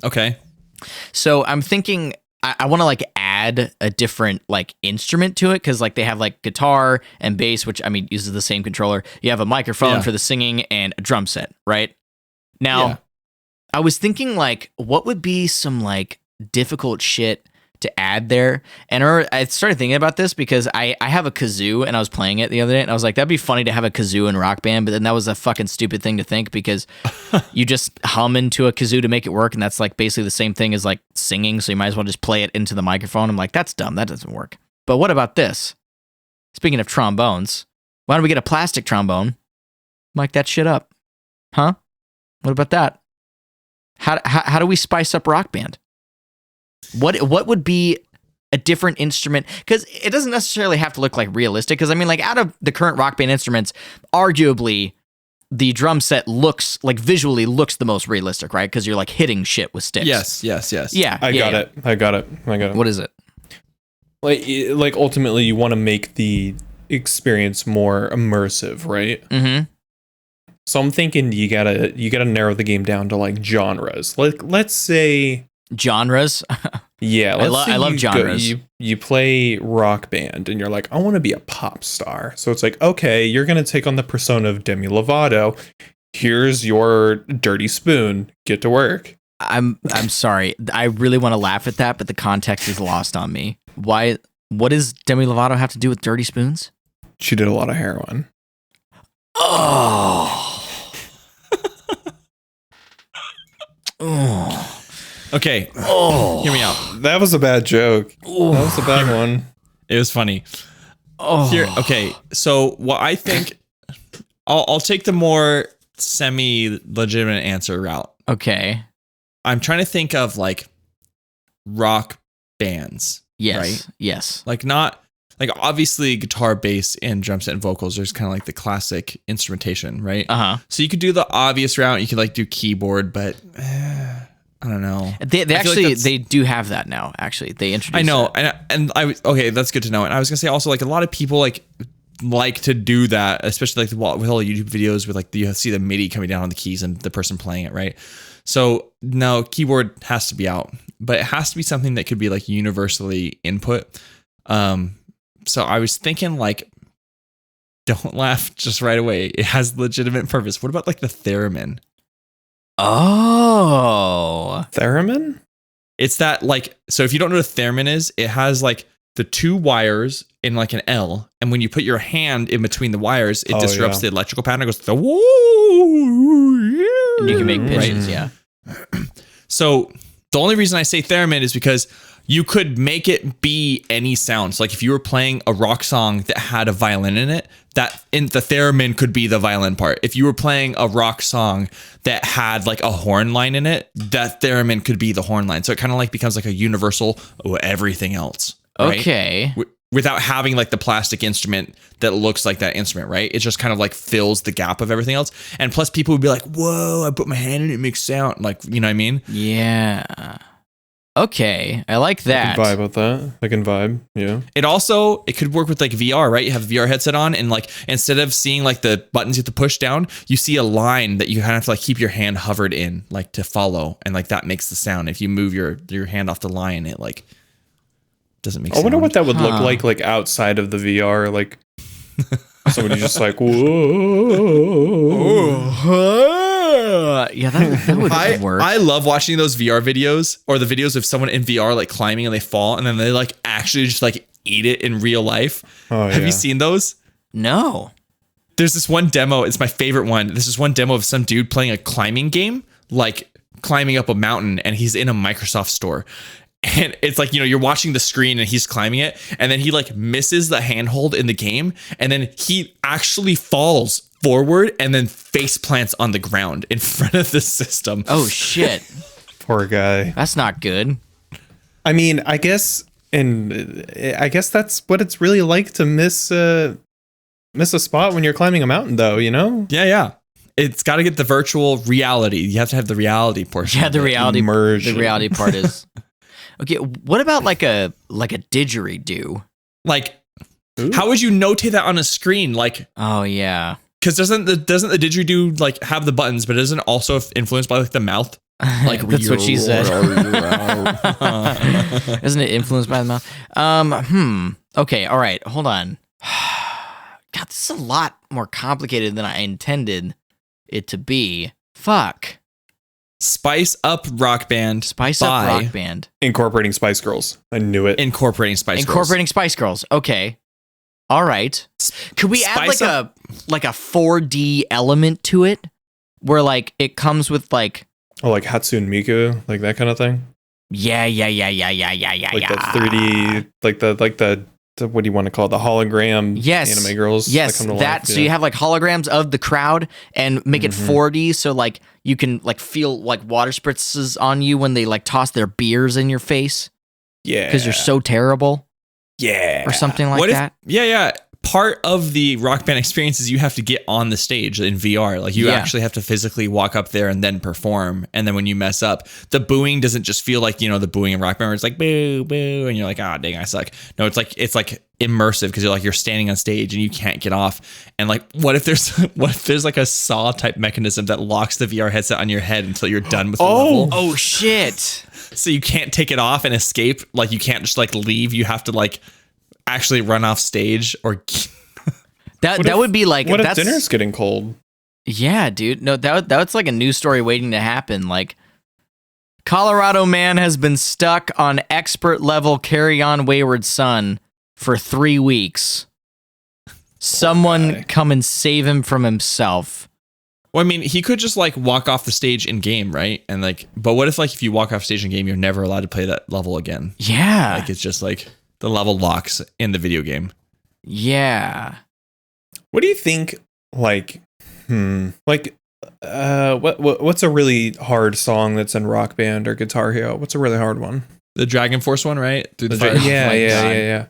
Speaker 2: Okay.
Speaker 1: So I'm thinking I want to like add a different like instrument to it because like they have like guitar and bass, which I mean uses the same controller. You have a microphone for the singing and a drum set, right? Now, I was thinking like what would be some like difficult shit to add there, and I started thinking about this because I have a kazoo and I was playing it the other day and I was like, that'd be funny to have a kazoo in Rock Band, but then that was a fucking stupid thing to think because you just hum into a kazoo to make it work, and that's like basically the same thing as like singing, so you might as well just play it into the microphone. I'm like, that's dumb, that doesn't work. But what about this? Speaking of trombones, why don't we get a plastic trombone, mic that shit up, huh? What about that? How do we spice up Rock Band? What would be a different instrument? Because it doesn't necessarily have to look like realistic. Because I mean, like out of the current Rock Band instruments, arguably the drum set looks like visually looks the most realistic, right? Because you're like hitting shit with sticks.
Speaker 2: Yes.
Speaker 1: Yeah.
Speaker 3: I got it.
Speaker 1: What is it?
Speaker 3: Like ultimately, you want to make the experience more immersive, right?
Speaker 1: Mm-hmm.
Speaker 3: So I'm thinking you gotta narrow the game down to like genres. Like let's say.
Speaker 1: Genres.
Speaker 3: Yeah,
Speaker 1: I love genres.
Speaker 3: You play Rock Band and you're like, I want to be a pop star. So it's like, okay, you're gonna take on the persona of Demi Lovato. Here's your dirty spoon. Get to work.
Speaker 1: I'm sorry. I really want to laugh at that, but the context is lost on me. Why? What does Demi Lovato have to do with dirty spoons?
Speaker 3: She did a lot of heroin.
Speaker 1: Oh. Oh.
Speaker 2: Okay.
Speaker 1: Oh.
Speaker 2: Hear me out.
Speaker 3: That was a bad joke.
Speaker 1: Oh.
Speaker 3: That was a bad one.
Speaker 2: It was funny.
Speaker 1: Oh.
Speaker 2: Here. Okay. So what I think, I'll take the more semi-legitimate answer route.
Speaker 1: Okay.
Speaker 2: I'm trying to think of like rock bands.
Speaker 1: Yes.
Speaker 2: Right?
Speaker 1: Yes.
Speaker 2: Like not like obviously guitar, bass, and drum set and vocals. There's kind of like the classic instrumentation, right?
Speaker 1: Uh-huh.
Speaker 2: So you could do the obvious route. You could like do keyboard, but I don't know.
Speaker 1: They actually they do have that now. Actually, they introduced.
Speaker 2: I know,
Speaker 1: that.
Speaker 2: and I okay, that's good to know. And I was gonna say also like a lot of people like to do that, especially like with all the YouTube videos with like you see the MIDI coming down on the keys and the person playing it, right? So no, keyboard has to be out, but it has to be something that could be like universally input. So I was thinking like, don't laugh just right away. It has legitimate purpose. What about like the theremin?
Speaker 1: Oh,
Speaker 3: Theremin?
Speaker 2: It's that like, so if you don't know what a theremin is, it has like the two wires in like an L. And when you put your hand in between the wires, it disrupts the electrical pattern. It goes, the
Speaker 1: and you can make pitches, yeah.
Speaker 2: So the only reason I say theremin is because you could make it be any sound. So like if you were playing a rock song that had a violin in it, that in the theremin could be the violin part. If you were playing a rock song that had like a horn line in it, that theremin could be the horn line. So it kind of like becomes like a universal everything else. Right?
Speaker 1: Okay.
Speaker 2: Without having like the plastic instrument that looks like that instrument, right? It just kind of like fills the gap of everything else. And plus people would be like, whoa, I put my hand in it, makes sound. Like, you know what I mean?
Speaker 1: Yeah. Okay, I like that.
Speaker 3: I can vibe with that. I can vibe. Yeah.
Speaker 2: It could work with like VR, right? You have a VR headset on, and like instead of seeing like the buttons you have to push down, you see a line that you have to like keep your hand hovered in, like to follow, and like that makes the sound. If you move your hand off the line, it like doesn't make.
Speaker 3: I wonder what that would look
Speaker 1: Huh.
Speaker 3: like outside of the VR, like somebody just like whoa.
Speaker 1: Yeah, that would work.
Speaker 2: I love watching those VR videos or the videos of someone in VR like climbing and they fall and then they like actually just like eat it in real life.
Speaker 3: Oh,
Speaker 2: Have
Speaker 3: yeah.
Speaker 2: you seen those?
Speaker 1: No.
Speaker 2: There's this one demo. It's my favorite one. This is one demo of some dude playing a climbing game, like climbing up a mountain, and he's in a Microsoft store. And it's like, you know, you're watching the screen and he's climbing it, and then he like misses the handhold in the game, and then he actually falls forward and then face plants on the ground in front of the system.
Speaker 1: Oh shit.
Speaker 3: Poor guy.
Speaker 1: That's not good.
Speaker 3: I mean, I guess that's what it's really like to miss a spot when you're climbing a mountain, though. You know?
Speaker 2: Yeah. It's got to get the virtual reality. You have to have the reality portion.
Speaker 1: Yeah, the reality.
Speaker 3: Immersion.
Speaker 1: The reality part is. Okay, what about like a didgeridoo?
Speaker 2: Like,
Speaker 3: Ooh.
Speaker 2: how would you notate that on a screen? Like,
Speaker 1: Oh yeah.
Speaker 2: because doesn't the didgeridoo like have the buttons, but isn't it also influenced by like the mouth? Like
Speaker 1: that's what she said. Isn't it influenced by the mouth? Okay, all right, hold on. God, this is a lot more complicated than I intended it to be. Fuck.
Speaker 2: Spice Up Rock Band.
Speaker 1: Spice Up Rock Band.
Speaker 3: Incorporating Spice Girls. I knew it.
Speaker 2: Incorporating Spice
Speaker 1: Girls. Okay. All right. Could we add like a 4D element to it, where like it comes with like
Speaker 3: like Hatsune Miku, like that kind of thing.
Speaker 1: Yeah.
Speaker 3: Like the 3D, like the what do you want to call it? The hologram anime girls.
Speaker 1: Yes, so you have like holograms of the crowd and make it 4D, so like you can like feel like water spritzes on you when they like toss their beers in your face.
Speaker 3: Yeah.
Speaker 1: Because you're so terrible.
Speaker 3: Yeah.
Speaker 1: Or something like that.
Speaker 2: Yeah. Part of the Rock Band experience is you have to get on the stage in VR. Like you actually have to physically walk up there and then perform. And then when you mess up, the booing doesn't just feel like, you know, the booing in Rock Band where it's like boo, boo, and you're like, ah, dang, I suck. No, it's like immersive because you're standing on stage and you can't get off. And like, what if there's like a saw type mechanism that locks the VR headset on your head until you're done with the level?
Speaker 1: Oh shit.
Speaker 2: So you can't take it off and escape. Like you can't just like leave. You have to like actually run off stage or
Speaker 1: that would be like,
Speaker 3: what if dinner's getting cold?
Speaker 1: Yeah, dude. No, that's like a news story waiting to happen. Like, Colorado man has been stuck on expert level Carry On Wayward Son for 3 weeks. Someone come and save him from himself.
Speaker 2: Well, I mean, he could just like walk off the stage in game, right? And like, but what if like if you walk off stage in game, you're never allowed to play that level again?
Speaker 1: Yeah.
Speaker 2: Like it's just like the level locks in the video game.
Speaker 1: Yeah.
Speaker 3: What do you think? Like, what's a really hard song that's in Rock Band or Guitar Hero? What's a really hard one?
Speaker 2: The Dragon Force one, right? Through the fire.
Speaker 3: Yeah.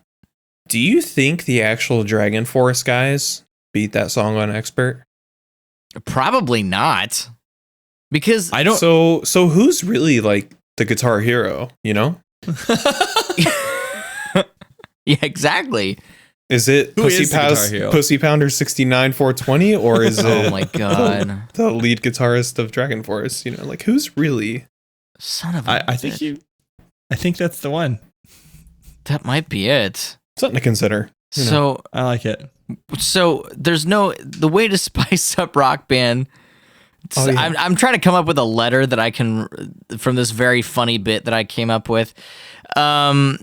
Speaker 3: Do you think the actual Dragon Force guys beat that song on Expert?
Speaker 1: Probably not. Because
Speaker 2: I don't.
Speaker 3: So who's really like the Guitar Hero? You know?
Speaker 1: Yeah, exactly.
Speaker 3: Is it Pussy Pounder 69 420 or is it
Speaker 1: oh my god,
Speaker 3: the lead guitarist of Dragon Force? You know, like who's really
Speaker 1: son of a
Speaker 2: I think that's the one.
Speaker 1: That might be it.
Speaker 3: Something to consider.
Speaker 1: So
Speaker 2: I like it.
Speaker 1: So there's the way to spice up Rock Band. I'm trying to come up with a letter that I can from this very funny bit that I came up with. It's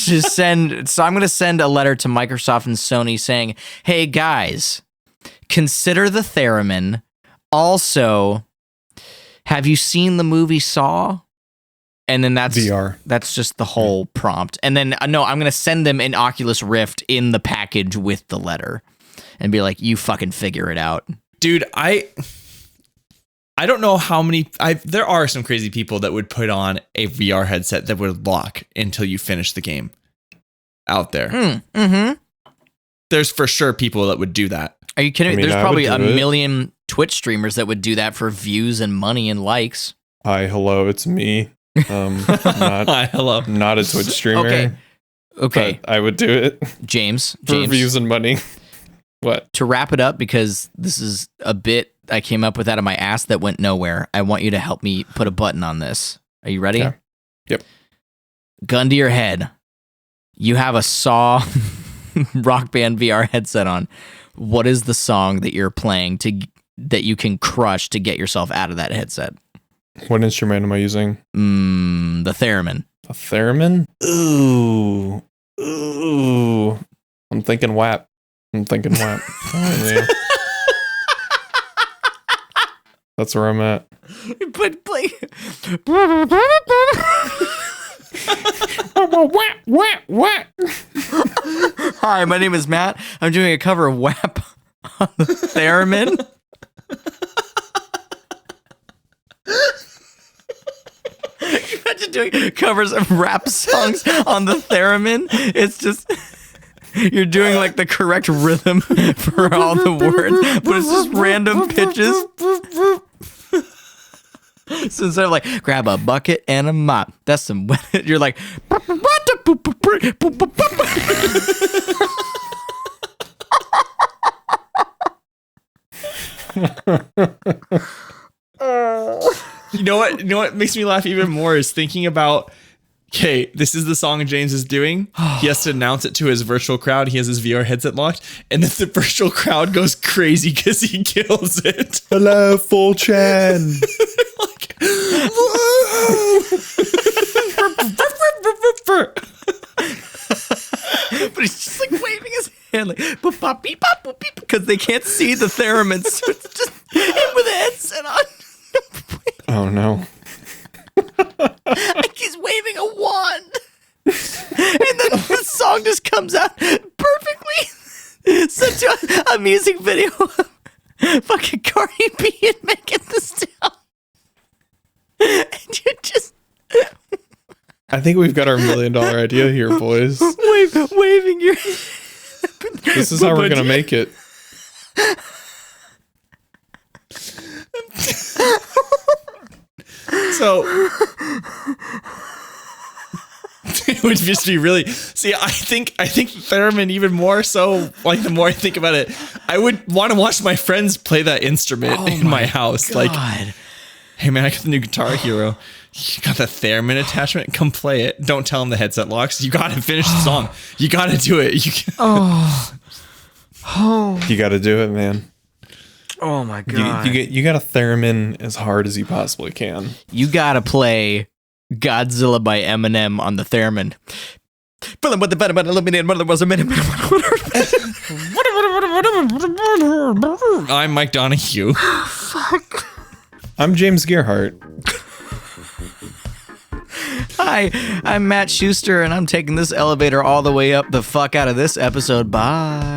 Speaker 1: to send. So I'm going to send a letter to Microsoft and Sony saying, "Hey guys, consider the Theremin. Also, have you seen the movie Saw?" And then that's
Speaker 3: VR.
Speaker 1: That's just the whole prompt. And then no, I'm going to send them an Oculus Rift in the package with the letter. And be like, you fucking figure it out.
Speaker 2: Dude, I don't know how many... there are some crazy people that would put on a VR headset that would lock until you finish the game out there.
Speaker 1: Mm-hmm.
Speaker 2: There's for sure people that would do that.
Speaker 1: Are you kidding me? There's probably a million Twitch streamers that would do that for views and money and likes.
Speaker 3: Hi, hello, it's me.
Speaker 2: Hi, hello.
Speaker 3: Not a Twitch streamer.
Speaker 1: Okay.
Speaker 3: I would do it.
Speaker 1: James.
Speaker 3: For views and money. What?
Speaker 1: To wrap it up, because this is a bit I came up with out of my ass that went nowhere, I want you to help me put a button on this. Are you ready?
Speaker 3: Yeah. Yep.
Speaker 1: Gun to your head. You have a Saw Rock Band VR headset on. What is the song that you're playing that you can crush to get yourself out of that headset?
Speaker 3: What instrument am I using?
Speaker 1: The Theremin.
Speaker 3: A Theremin? Ooh. I'm thinking WAP. That's where I'm at.
Speaker 1: But play. Hi, my name is Matt. I'm doing a cover of WAP on the Theremin. Imagine doing covers of rap songs on the Theremin. It's just... You're doing like the correct rhythm for all the words, but it's just random pitches. So instead of like, grab a bucket and a mop, that's some, you're like,
Speaker 2: You know what? You know what makes me laugh even more is thinking about. Okay, this is the song James is doing. He has to announce it to his virtual crowd. He has his VR headset locked, and then the virtual crowd goes crazy because he kills it.
Speaker 3: Hello, full Chan.
Speaker 2: Like, whoa!
Speaker 1: But he's just like waving his hand like boop bop beep bop boop beep because they can't see the theremin, so it's just him with a headset on.
Speaker 3: Oh no.
Speaker 1: Like he's waving a wand. And then the song just comes out perfectly. Such a music video of fucking Cardi B and Megan Thee Stallion. And you're just
Speaker 3: I think we've got our $1 million idea here, boys.
Speaker 1: waving your.
Speaker 3: This is how we're gonna make it.
Speaker 2: So it would just be really. See, I think Theremin even more so. Like the more I think about it, I would want to watch my friends play that instrument in my house.
Speaker 1: God.
Speaker 2: Like, hey man, I got the new Guitar Hero. You got the Theremin attachment? Come play it. Don't tell them the headset locks. You got to finish the song. You got to do it.
Speaker 3: You got to do it, man.
Speaker 1: Oh my God.
Speaker 3: You got to theremin as hard as you possibly can.
Speaker 1: You gotta play Godzilla by Eminem on the theremin.
Speaker 2: I'm Mike Donahue.
Speaker 3: I'm James Gearhart.
Speaker 1: Hi, I'm Matt Schuster, and I'm taking this elevator all the way up the fuck out of this episode. Bye.